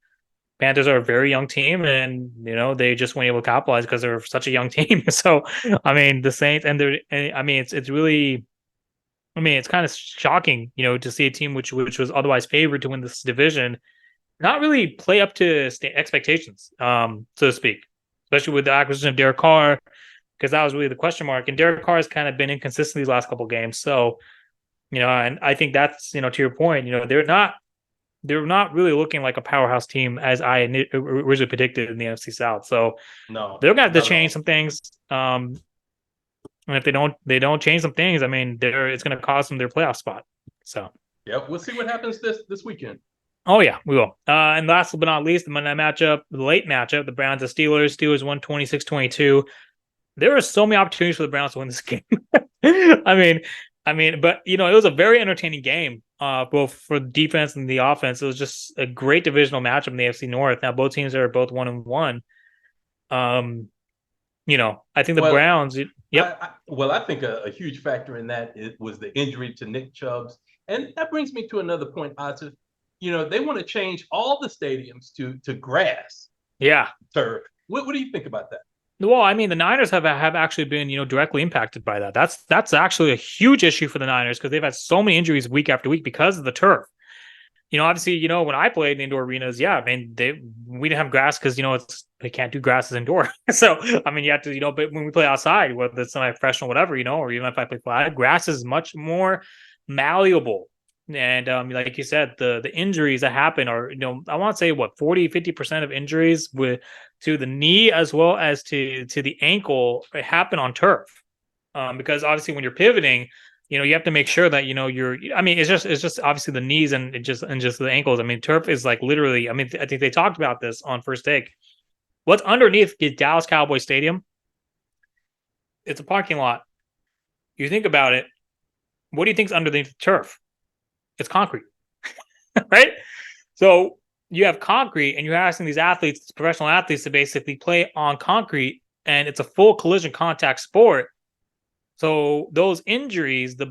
[SPEAKER 2] Panthers are a very young team, and they just weren't able to capitalize because they're such a young team. So, I mean, the Saints, it's really, it's kind of shocking, to see a team which was otherwise favored to win this division not really play up to expectations, so to speak, especially with the acquisition of Derek Carr, because that was really the question mark. And Derek Carr has kind of been inconsistent these last couple of games. So, and I think that's, to your point, they're not really looking like a powerhouse team as I originally predicted in the NFC South. So
[SPEAKER 1] no,
[SPEAKER 2] they're going to have to change some things. And if they don't change some things, I mean, it's going to cost them their playoff spot. So
[SPEAKER 1] yeah, we'll see what happens this weekend.
[SPEAKER 2] Oh yeah, we will. And last but not least, the late matchup, the Browns and Steelers. Steelers won 26-22. There were so many opportunities for the Browns to win this game. I mean, but it was a very entertaining game, both for the defense and the offense. It was just a great divisional matchup in the AFC North. Now both teams are both 1-1. I think the Browns. Yep.
[SPEAKER 1] I think a huge factor in that was the injury to Nick Chubbs, and that brings me to another point, Asif. They want to change all the stadiums to grass.
[SPEAKER 2] Yeah.
[SPEAKER 1] Turf. What do you think about that?
[SPEAKER 2] Well, I mean, the Niners have actually been, directly impacted by that. That's actually a huge issue for the Niners because they've had so many injuries week after week because of the turf. Obviously, when I played in indoor arenas, yeah, I mean, we didn't have grass because, they can't do grasses indoor. So, I mean, you have to, but when we play outside, whether it's semi-professional, whatever, or even if I play flag, grass is much more malleable. And like you said, the injuries that happen are, I want to say 40-50% of injuries to the knee as well as to the ankle happen on turf. because obviously when you're pivoting, you have to make sure that I mean, it's just obviously the knees and just the ankles. I mean, turf is like literally. I mean, I think they talked about this on First Take. What's underneath the Dallas Cowboys Stadium? It's a parking lot. You think about it. What do you think's underneath the turf? It's concrete, right? So you have concrete, and you're asking these athletes, professional athletes, to basically play on concrete, and it's a full collision contact sport. So those injuries, the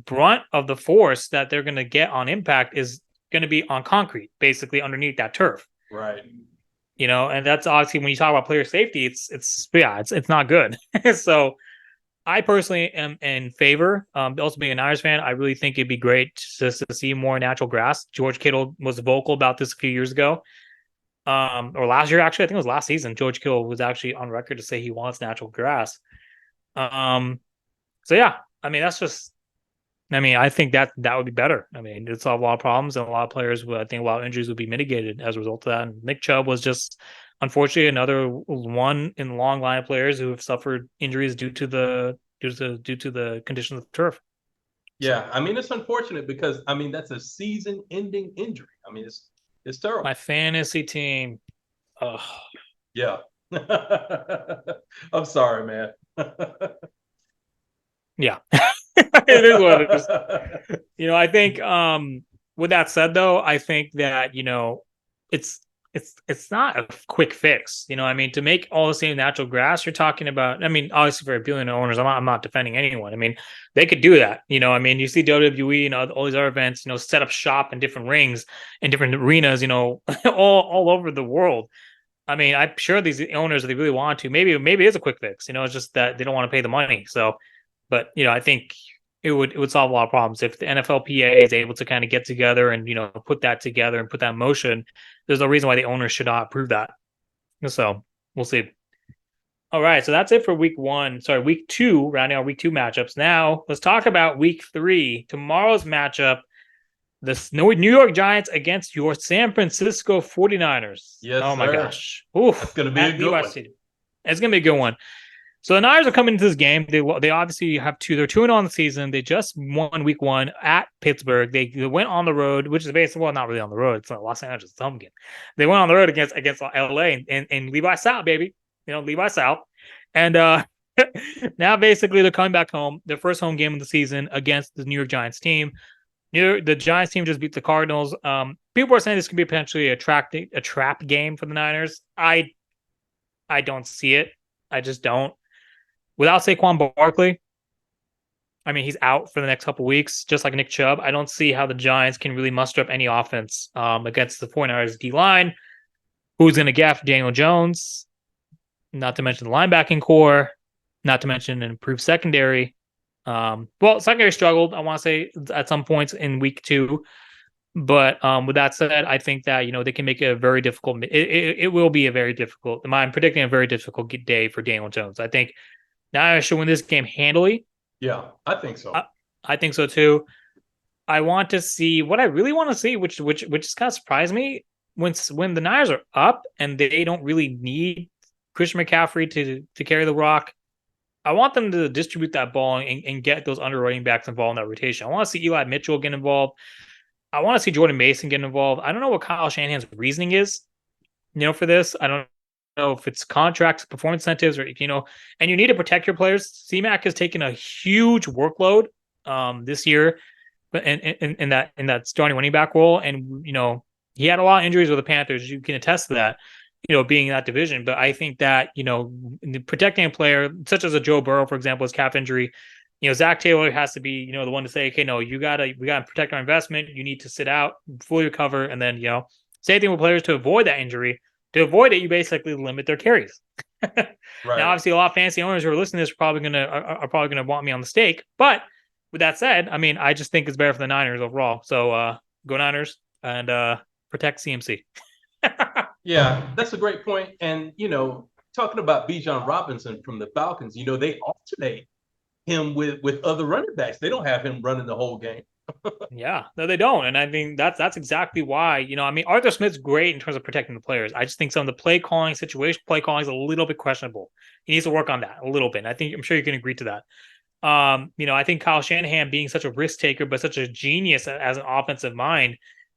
[SPEAKER 2] brunt of the force that they're going to get on impact is going to be on concrete, basically underneath that turf.
[SPEAKER 1] Right.
[SPEAKER 2] And that's obviously when you talk about player safety, it's not good. So I personally am in favor. Also being a Niners fan, I really think it'd be great just to see more natural grass. George Kittle was vocal about this a few years ago. Or last year, actually, I think it was last season. George Kittle was actually on record to say he wants natural grass. So yeah, I mean, I think that would be better. I mean, it'd solve a lot of problems, and a lot of players I think a lot of injuries would be mitigated as a result of that. And Nick Chubb was just, unfortunately, another one in the long line of players who have suffered injuries due to the conditions of the turf.
[SPEAKER 1] Yeah, I mean, it's unfortunate because I mean that's a season-ending injury. I mean, it's terrible.
[SPEAKER 2] My fantasy team. Ugh.
[SPEAKER 1] Yeah. I'm sorry, man.
[SPEAKER 2] Yeah. It is what it is. I think with that said though, I think that, it's not a quick fix. I mean, to make all the same natural grass, you're talking about, I mean, obviously for appealing to owners, I'm not defending anyone. I mean, they could do that. I mean, you see WWE and all these other events, set up shop in different rings in different arenas, all over the world. I mean, I'm sure these owners, if they really want to, maybe it is a quick fix. It's just that they don't want to pay the money. So, but I think it would solve a lot of problems if the NFLPA is able to kind of get together and put that together and put that in motion. There's no reason why the owners should not approve that. So we'll see. All right, so that's it for week 2, rounding out week 2 matchups. Now let's talk about week 3. Tomorrow's matchup: the New York Giants against your San Francisco 49ers.
[SPEAKER 1] Yes,
[SPEAKER 2] oh my
[SPEAKER 1] sir.
[SPEAKER 2] gosh. Oof.
[SPEAKER 1] That's going to be a good one.
[SPEAKER 2] It's going to be a good one. So the Niners are coming into this game. They obviously have they're 2-0 on the season. They just won week 1 at Pittsburgh. They went on the road, which is basically, well, not really on the road. It's not Los Angeles, it's home game. They went on the road against LA and Levi South, baby. Levi South. And now basically they're coming back home. Their first home game of the season against the New York Giants team. The Giants team just beat the Cardinals. People are saying this could be potentially a trap game for the Niners. I don't see it. I just don't. Without Saquon Barkley, I mean, he's out for the next couple of weeks, just like Nick Chubb. I don't see how the Giants can really muster up any offense against the 49ers D-line. Who's going to gaff Daniel Jones? Not to mention the linebacking core. Not to mention an improved secondary. Secondary struggled, I want to say, at some points in week 2. But with that said, I think that, they can make it a very difficult. It will be a very difficult. I'm predicting a very difficult day for Daniel Jones. I think Niners should win this game handily.
[SPEAKER 1] Yeah, I think so.
[SPEAKER 2] I think so too. I want to see what I really want to see, which just kind of surprised me when the Niners are up and they don't really need Christian McCaffrey to carry the rock. I want them to distribute that ball and get those underwriting backs involved in that rotation. I want to see Eli Mitchell get involved. I want to see Jordan Mason get involved. I don't know what Kyle Shanahan's reasoning is, for this. I don't know if it's contracts, performance incentives, or and you need to protect your players. C-Mac has taken a huge workload this year, but in that starting running back role, and he had a lot of injuries with the Panthers. You can attest to that, being in that division. But I think that protecting a player such as a Joe Burrow, for example, his calf injury. Zach Taylor has to be, the one to say, okay, no, we gotta protect our investment. You need to sit out, fully recover, and then, same thing with players to avoid that injury. To avoid it, you basically limit their carries. Right. Now, obviously, a lot of fantasy owners who are listening to this are probably gonna want me on the stake. But with that said, I mean, I just think it's better for the Niners overall. So go Niners and protect CMC.
[SPEAKER 1] Yeah, that's a great point. And talking about Bijan Robinson from the Falcons, they alternate him with other running backs. They don't have him running the whole game.
[SPEAKER 2] Yeah, no, they don't, and I think that's exactly why. I mean, Arthur Smith's great in terms of protecting the players. I just think some of the play calling is a little bit questionable. He needs to work on that a little bit. And I'm sure you can agree to that. I think Kyle Shanahan being such a risk taker, but such a genius as an offensive mind,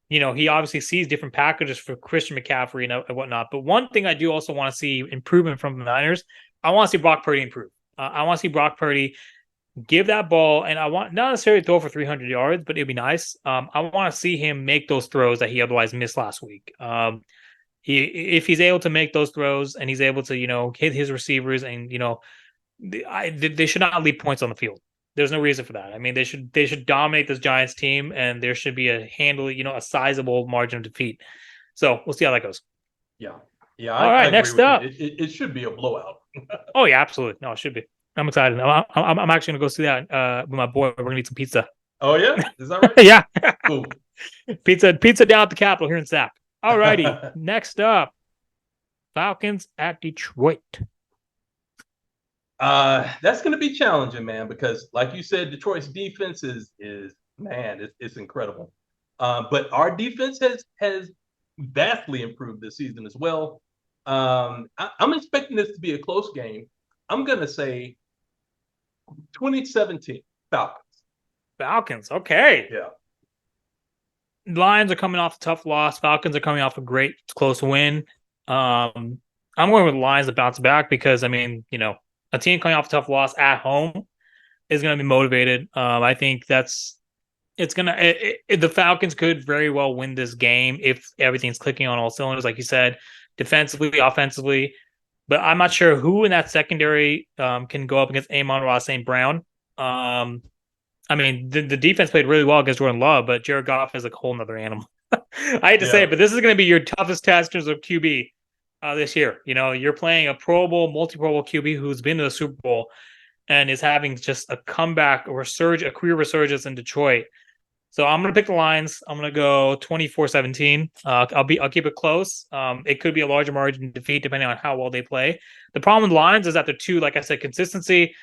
[SPEAKER 2] he obviously sees different packages for Christian McCaffrey and whatnot. But one thing I do also want to see improvement from the Niners, I want to see Brock Purdy improve. I want to see Brock Purdy give that ball, and I want not necessarily throw for 300 yards, but it'd be nice. I want to see him make those throws that he otherwise missed last week. If he's able to make those throws and he's able to, hit his receivers, and they should not leave points on the field. There's no reason for that. I mean, they should dominate this Giants team, and there should be a sizable margin of defeat. So we'll see how that goes.
[SPEAKER 1] Yeah.
[SPEAKER 2] All right, next up,
[SPEAKER 1] it should be a blowout.
[SPEAKER 2] Oh yeah, absolutely. No, it should be. I'm excited. I'm actually gonna go see that with my boy. We're gonna eat some pizza.
[SPEAKER 1] Oh yeah, is that right?
[SPEAKER 2] Yeah.
[SPEAKER 1] Cool.
[SPEAKER 2] Pizza down at the Capitol here in Sac. All righty. Next up, Falcons at Detroit.
[SPEAKER 1] That's going to be challenging, man, because like you said, Detroit's defense is man, it's incredible. But our defense has vastly improved this season as well. I'm expecting this to be a close game. I'm going to say 2017 Falcons.
[SPEAKER 2] Falcons, okay.
[SPEAKER 1] Yeah.
[SPEAKER 2] Lions are coming off a tough loss. Falcons are coming off a great close win. I'm going with the Lions to bounce back because, I mean, a team coming off a tough loss at home is going to be motivated. I think the Falcons could very well win this game if everything's clicking on all cylinders, like you said, defensively, offensively. But I'm not sure who in that secondary can go up against Amon-Ra St. Brown. I mean, the defense played really well against Jordan Love, but Jared Goff is a whole nother animal. I hate to say it, but this is going to be your toughest test in terms of QB this year. You're playing a Pro Bowl, multi-Pro Bowl QB who's been to the Super Bowl and is having just a comeback or a career resurgence in Detroit. So I'm going to pick the Lions. I'm going to go 24-17. I'll keep it close. It could be a larger margin defeat depending on how well they play. The problem with the Lions is that they're too, like I said, consistency.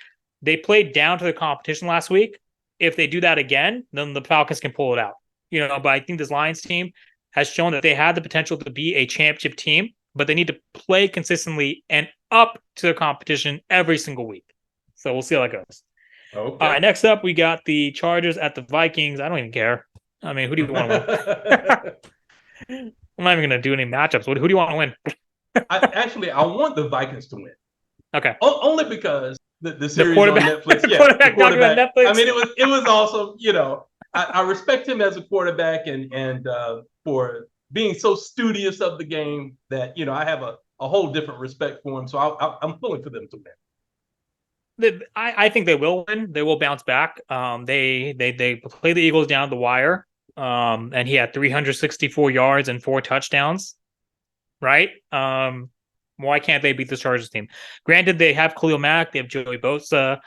[SPEAKER 2] They played down to the competition last week. If they do that again, then the Falcons can pull it out. But I think this Lions team has shown that they had the potential to be a championship team, but they need to play consistently and up to the competition every single week. So we'll see how that goes.
[SPEAKER 1] Okay.
[SPEAKER 2] All right, next up, we got the Chargers at the Vikings. I don't even care. I mean, who do you want to win? I'm not even going to do any matchups. Who do you want to win?
[SPEAKER 1] I want the Vikings to win.
[SPEAKER 2] Okay.
[SPEAKER 1] Only because the series
[SPEAKER 2] on
[SPEAKER 1] Netflix.
[SPEAKER 2] Yeah, the quarterback.
[SPEAKER 1] Netflix. I mean, it was awesome. I respect him as a quarterback and for being so studious of the game that I have a whole different respect for him. So I'm pulling for them to win.
[SPEAKER 2] I think they will win. They will bounce back. They play the Eagles down the wire. And he had 364 yards and 4 touchdowns. Right? Why can't they beat the Chargers team? Granted, they have Khalil Mack, they have Joey Bosa,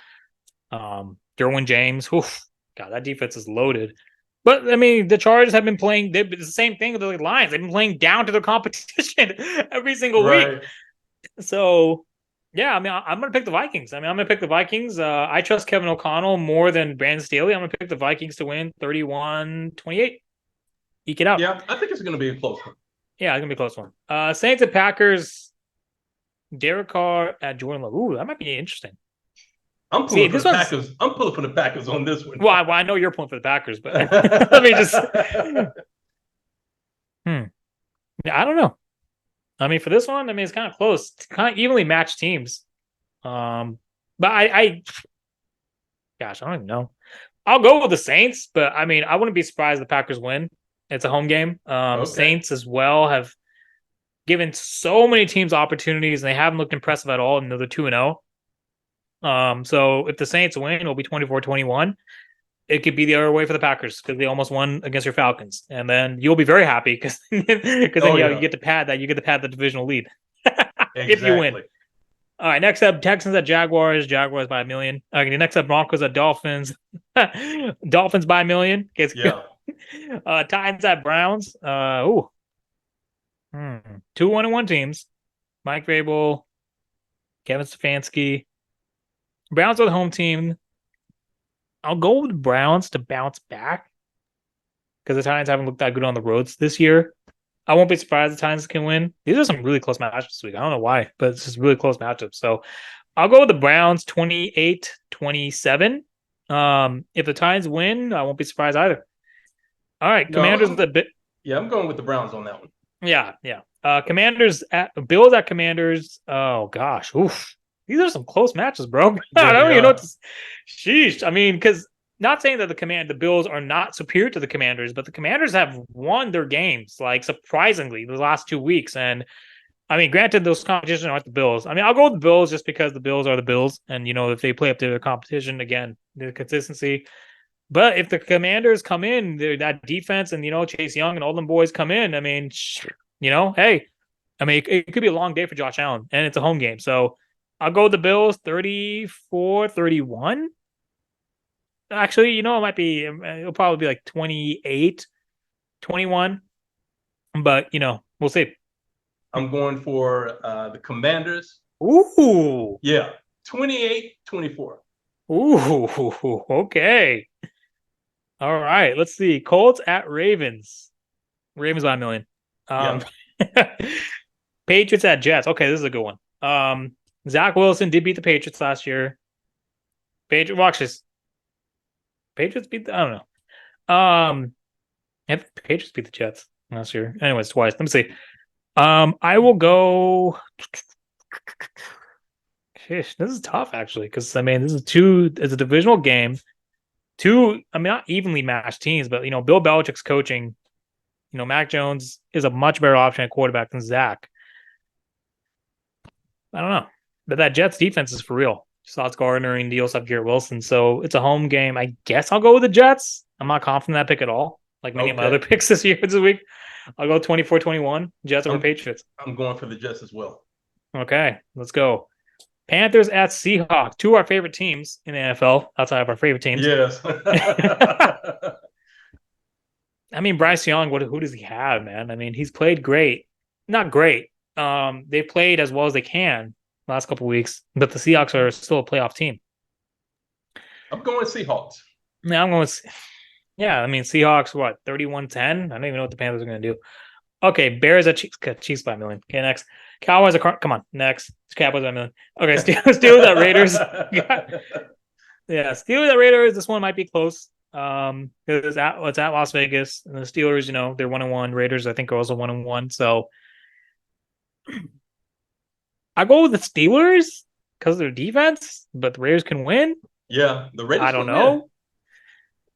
[SPEAKER 2] Derwin James. Oof, God, that defense is loaded. But I mean, the Chargers have been playing. It's the same thing with the Lions. They've been playing down to the competition every single week. So, yeah, I mean, I'm going to pick the Vikings. I I trust Kevin O'Connell more than Brandon Staley. I'm going to pick the Vikings to win 31-28. Eke it out.
[SPEAKER 1] Yeah, I think it's going to be a close one.
[SPEAKER 2] Yeah, it's going to be a close one. Saints and Packers. Derek Carr at Jordan Love. Ooh, that might be interesting.
[SPEAKER 1] I'm pulling for the Packers. I'm pulling for the Packers on this one.
[SPEAKER 2] Well, I know you're pulling for the Packers, but let me just. Yeah, I don't know. I mean, for this one, it's kind of close. It's kind of evenly matched teams. But gosh, I don't even know. I'll go with the Saints, but I mean, I wouldn't be surprised if the Packers win. It's a home game. Okay. Saints as well have given so many teams opportunities, and they haven't looked impressive at all, and they're 2-0. So if the Saints win, it'll be 24-21. It could be the other way for the Packers because they almost won against your Falcons, and then you'll be very happy because you get to pad the divisional lead if you win. All right, next up, Texans at Jaguars. Jaguars by 1 million. Okay, next up, Broncos at Dolphins. Dolphins by 1 million. Titans at Browns. 2 1-1 teams. Mike Vrabel, Kevin Stefanski. Browns are the home team. I'll go with the Browns to bounce back. because the Titans haven't looked that good on the roads this year. I won't be surprised the Titans can win. These are some really close matchups this week. I don't know why, but it's just really close matchups. So I'll go with the Browns 28-27. If the Titans win, I won't be surprised either. All right,
[SPEAKER 1] No,
[SPEAKER 2] Commanders a bit.
[SPEAKER 1] Yeah, I'm going with the Browns on that one.
[SPEAKER 2] Yeah. Commanders at Bills at Commanders. Oh gosh, oof. These are some close matches, bro. I don't even know what to. Sheesh. I mean, because not saying that the Bills are not superior to the Commanders, but the Commanders have won their games like surprisingly the last 2 weeks. And I mean, granted, those competitions aren't the Bills. I mean, I'll go with the Bills just because the Bills are the Bills, and if they play up to their competition again, the consistency. But if the Commanders come in, that defense and Chase Young and all them boys come in, I mean, hey, I mean it could be a long day for Josh Allen, and it's a home game, so I'll go with the Bills 34-31. Actually, it'll probably be like 28-21, but we'll see.
[SPEAKER 1] I'm going for the Commanders.
[SPEAKER 2] Ooh.
[SPEAKER 1] Yeah, 28-24.
[SPEAKER 2] Ooh, okay. All right, let's see. Colts at Ravens. Ravens by a million. Patriots at Jets. Okay, this is a good one. Zach Wilson did beat the Patriots last year. Watch this. Patriots beat I don't know. Patriots beat the Jets last year. Anyways, twice. Let me see. I will go. This is tough actually, because I mean, it's a divisional game. Not evenly matched teams, but Bill Belichick's coaching. Mac Jones is a much better option at quarterback than Zach. I don't know, but that Jets defense is for real. Sauce Gardner and also have Garrett Wilson, so it's a home game. I guess I'll go with the Jets. I'm not confident in that pick at all. Like many of my other picks this week. I'll go 24-21 Jets over Patriots.
[SPEAKER 1] I'm going for the Jets as well.
[SPEAKER 2] Okay, let's go. Panthers at Seahawks, two of our favorite teams in the NFL, outside of our favorite teams.
[SPEAKER 1] Yes.
[SPEAKER 2] I mean, Bryce Young, who does he have, man? I mean, he's played great. Not great. They played as well as they can last couple of weeks, but the Seahawks are still a playoff team.
[SPEAKER 1] I'm going Seahawks.
[SPEAKER 2] Yeah, I mean, Seahawks, 31-10? I don't even know what the Panthers are going to do. Okay, Bears at Chiefs by a million. Okay, next. Cowboys come on, next. Cowboys by a million. Okay, Steelers at Raiders. Yeah, Steelers at Raiders. This one might be close. It's at Las Vegas, and the Steelers, they're 1-1. Raiders, I think, are also 1-1. So I go with the Steelers because of their defense, but the Raiders can win.
[SPEAKER 1] Yeah, the Raiders.
[SPEAKER 2] I don't know.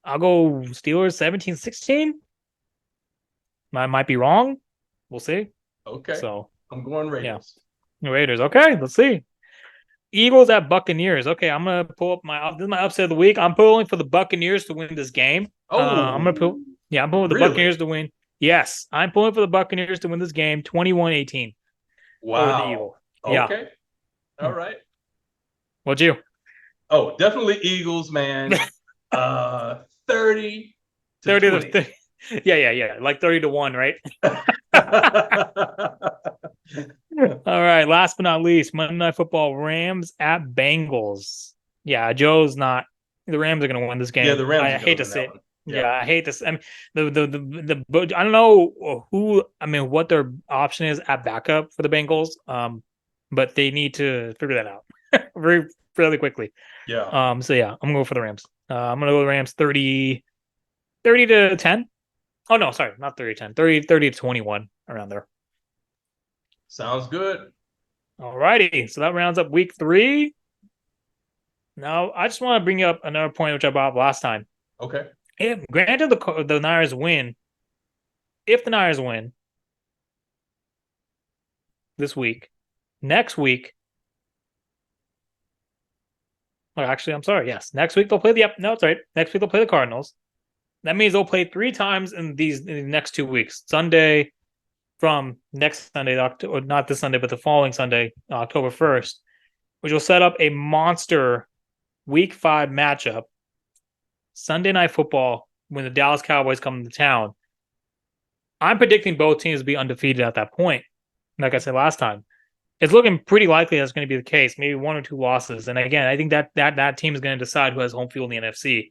[SPEAKER 2] I'll go Steelers 17-16. I might be wrong. We'll see.
[SPEAKER 1] Okay.
[SPEAKER 2] So
[SPEAKER 1] I'm going Raiders.
[SPEAKER 2] Yeah. Raiders. Okay, let's see. Eagles at Buccaneers. Okay, I'm gonna pull up this is my upset of the week. I'm pulling for the Buccaneers to win this game. I'm pulling for the Buccaneers to win. Yes, I'm pulling for the Buccaneers to win this game 21-18.
[SPEAKER 1] Wow.
[SPEAKER 2] Over the Eagles.
[SPEAKER 1] Okay. Yeah. All right.
[SPEAKER 2] What'd you?
[SPEAKER 1] Oh, definitely Eagles, man. 30 to 20.
[SPEAKER 2] Yeah. Like 30-1, right? All right. Last but not least, Monday Night Football, Rams at Bengals. Yeah, Joe's not. The Rams are going to win this game.
[SPEAKER 1] Yeah, the Rams.
[SPEAKER 2] I hate to say it. Yeah, I hate this. I mean, the I don't know who. I mean, what their option is at backup for the Bengals. But they need to figure that out fairly quickly.
[SPEAKER 1] Yeah.
[SPEAKER 2] So yeah, I'm going to go for the Rams. I'm going to go with the Rams 30-10. Oh no, sorry, not 30-10. 30-21 around there.
[SPEAKER 1] Sounds good.
[SPEAKER 2] All righty. So that rounds up week 3. Now, I just want to bring up another point which I brought up last time.
[SPEAKER 1] Okay.
[SPEAKER 2] Granted the Niners win, if the Niners win this week, next week, actually, I'm sorry. Yes, next week they'll play it's right. Next week they'll play the Cardinals. That means they'll play 3 times in the next 2 weeks. Sunday from next Sunday, or not this Sunday, but the following Sunday, October 1st, which will set up a monster Week 5 matchup. Sunday Night Football when the Dallas Cowboys come to town. I'm predicting both teams to be undefeated at that point. Like I said last time, it's looking pretty likely that's going to be the case. Maybe 1 or 2 losses. And again, I think that team is going to decide who has home field in the NFC.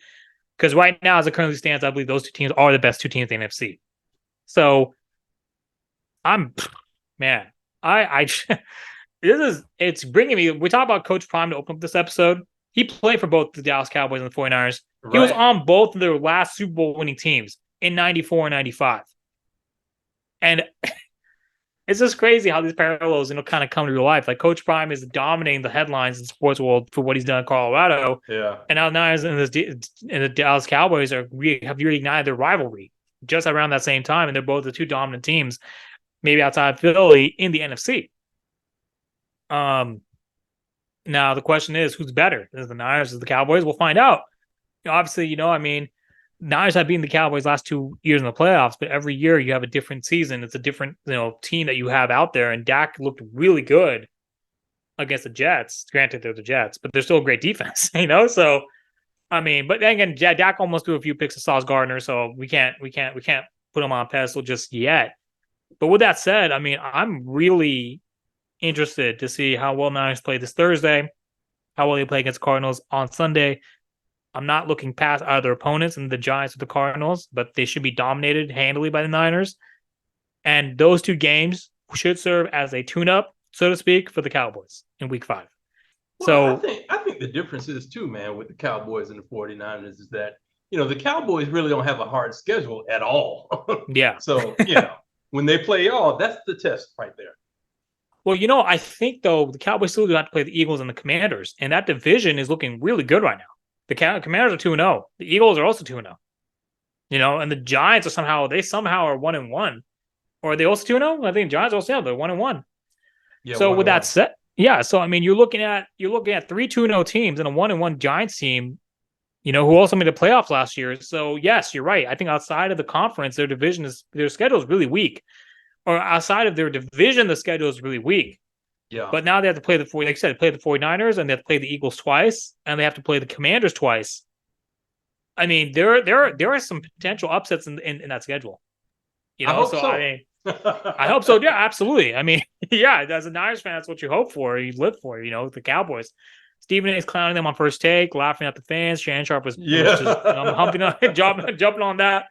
[SPEAKER 2] Because right now, as it currently stands, I believe those two teams are the best two teams in the NFC. So man, I it's bringing me. We talk about Coach Prime to open up this episode. He played for both the Dallas Cowboys and the 49ers.
[SPEAKER 1] Right.
[SPEAKER 2] He was on both of their last Super Bowl winning teams in 94 and 95. And it's just crazy how these parallels, kind of come to real life. Like Coach Prime is dominating the headlines in the sports world for what he's done in Colorado.
[SPEAKER 1] Yeah.
[SPEAKER 2] And now Niners and the Dallas Cowboys have reignited their rivalry just around that same time. And they're both the two dominant teams, maybe outside of Philly, in the NFC. Now the question is, who's better? Is the Niners or the Cowboys? We'll find out. Obviously, Niners have beaten the Cowboys last 2 years in the playoffs, but every year you have a different season. It's a different, team that you have out there. And Dak looked really good against the Jets. Granted, they're the Jets, but they're still a great defense, So, but then again, Dak almost threw a few picks to Sauce Gardner, so we can't put him on a pedestal just yet. But with that said, I'm really interested to see how well Niners play this Thursday, how well they play against Cardinals on Sunday. I'm not looking past either opponents and the Giants or the Cardinals, but they should be dominated handily by the Niners. And those two games should serve as a tune-up, so to speak, for the Cowboys in Week 5.
[SPEAKER 1] Well, I think the difference is, too, man, with the Cowboys and the 49ers is that, the Cowboys really don't have a hard schedule at all.
[SPEAKER 2] Yeah.
[SPEAKER 1] So, when they play y'all, that's the test right there.
[SPEAKER 2] Well, I think, though, the Cowboys still do have to play the Eagles and the Commanders, and that division is looking really good right now. The Commanders are 2-0. The Eagles are also 2-0. And the Giants are somehow are 1-1. Or are they also 2-0? I think the Giants also they're 1-1.
[SPEAKER 1] Yeah,
[SPEAKER 2] so with that said, so you're looking at 3 2-0 teams and a 1-1 Giants team, who also made the playoffs last year. So yes, you're right. I think outside of the conference, their schedule is really weak. Or outside of their division, the schedule is really weak.
[SPEAKER 1] Yeah.
[SPEAKER 2] But now they have to play the 49ers, and they have to play the Eagles twice, and they have to play the Commanders twice. There are some potential upsets in that schedule.
[SPEAKER 1] I hope so.
[SPEAKER 2] I hope so. Yeah, absolutely. As a Niners fan, that's what you hope for. You live for, the Cowboys. Stephen A. is clowning them on First Take, laughing at the fans. Shannon Sharp was just humping on, jumping on that.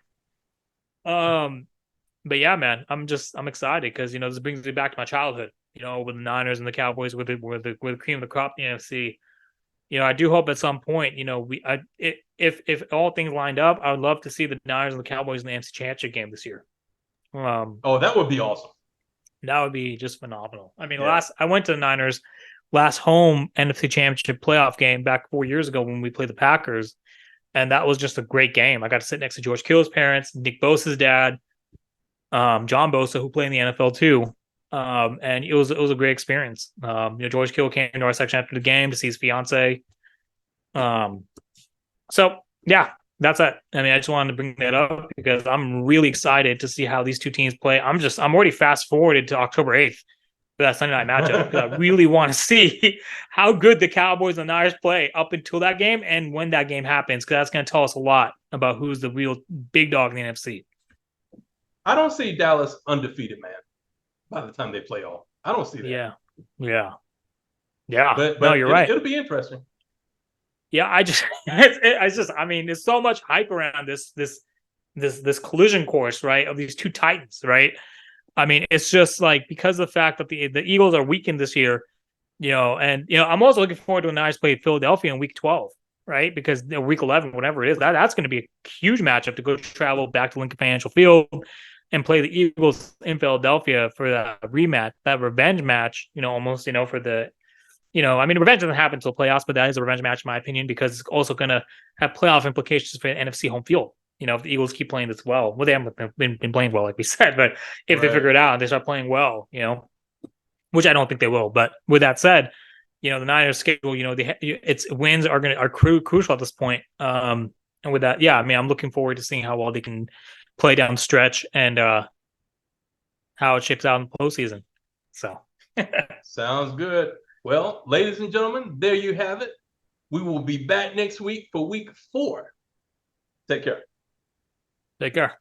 [SPEAKER 2] But yeah, man, I'm excited because this brings me back to my childhood. With the Niners and the Cowboys, with the cream of the crop in the NFC. I do hope at some point, if all things lined up, I would love to see the Niners and the Cowboys in the NFC Championship game this year.
[SPEAKER 1] That would be awesome.
[SPEAKER 2] That would be just phenomenal. I went to the Niners last home NFC Championship playoff game back 4 years ago when we played the Packers, and that was just a great game. I got to sit next to George Kittle's parents, Nick Bosa's dad, John Bosa, who played in the NFL too. And it was a great experience. George Kittle came to our section after the game to see his fiance. So yeah, that's it. I just wanted to bring that up because I'm really excited to see how these two teams play. I'm already fast forwarded to October 8th for that Sunday night matchup because I really want to see how good the Cowboys and the Niners play up until that game and when that game happens, because that's going to tell us a lot about who's the real big dog in the NFC.
[SPEAKER 1] I don't see Dallas undefeated, man. By the time they play all, I don't see that.
[SPEAKER 2] Yeah.
[SPEAKER 1] But
[SPEAKER 2] no, you're right.
[SPEAKER 1] It'll be interesting.
[SPEAKER 2] Yeah, there's so much hype around this collision course, right, of these two titans, right? It's just like because of the fact that the Eagles are weakened this year, and I'm also looking forward to a nice play Philadelphia in Week 12, right? Because Week 11, whatever it is, that's going to be a huge matchup to go travel back to Lincoln Financial Field and play the Eagles in Philadelphia for that rematch, that revenge match, almost, for the, revenge doesn't happen until playoffs, but that is a revenge match, in my opinion, because it's also going to have playoff implications for NFC home field. If the Eagles keep playing this well, they haven't been playing well, like we said, but if they figure it out and they start playing well, which I don't think they will. But with that said, the Niners schedule, its wins are crucial at this point. And with that, I'm looking forward to seeing how well they can play down the stretch and how it shapes out in the postseason. So
[SPEAKER 1] sounds good. Well, ladies and gentlemen, there you have it. We will be back next week for Week 4. Take care.
[SPEAKER 2] Take care.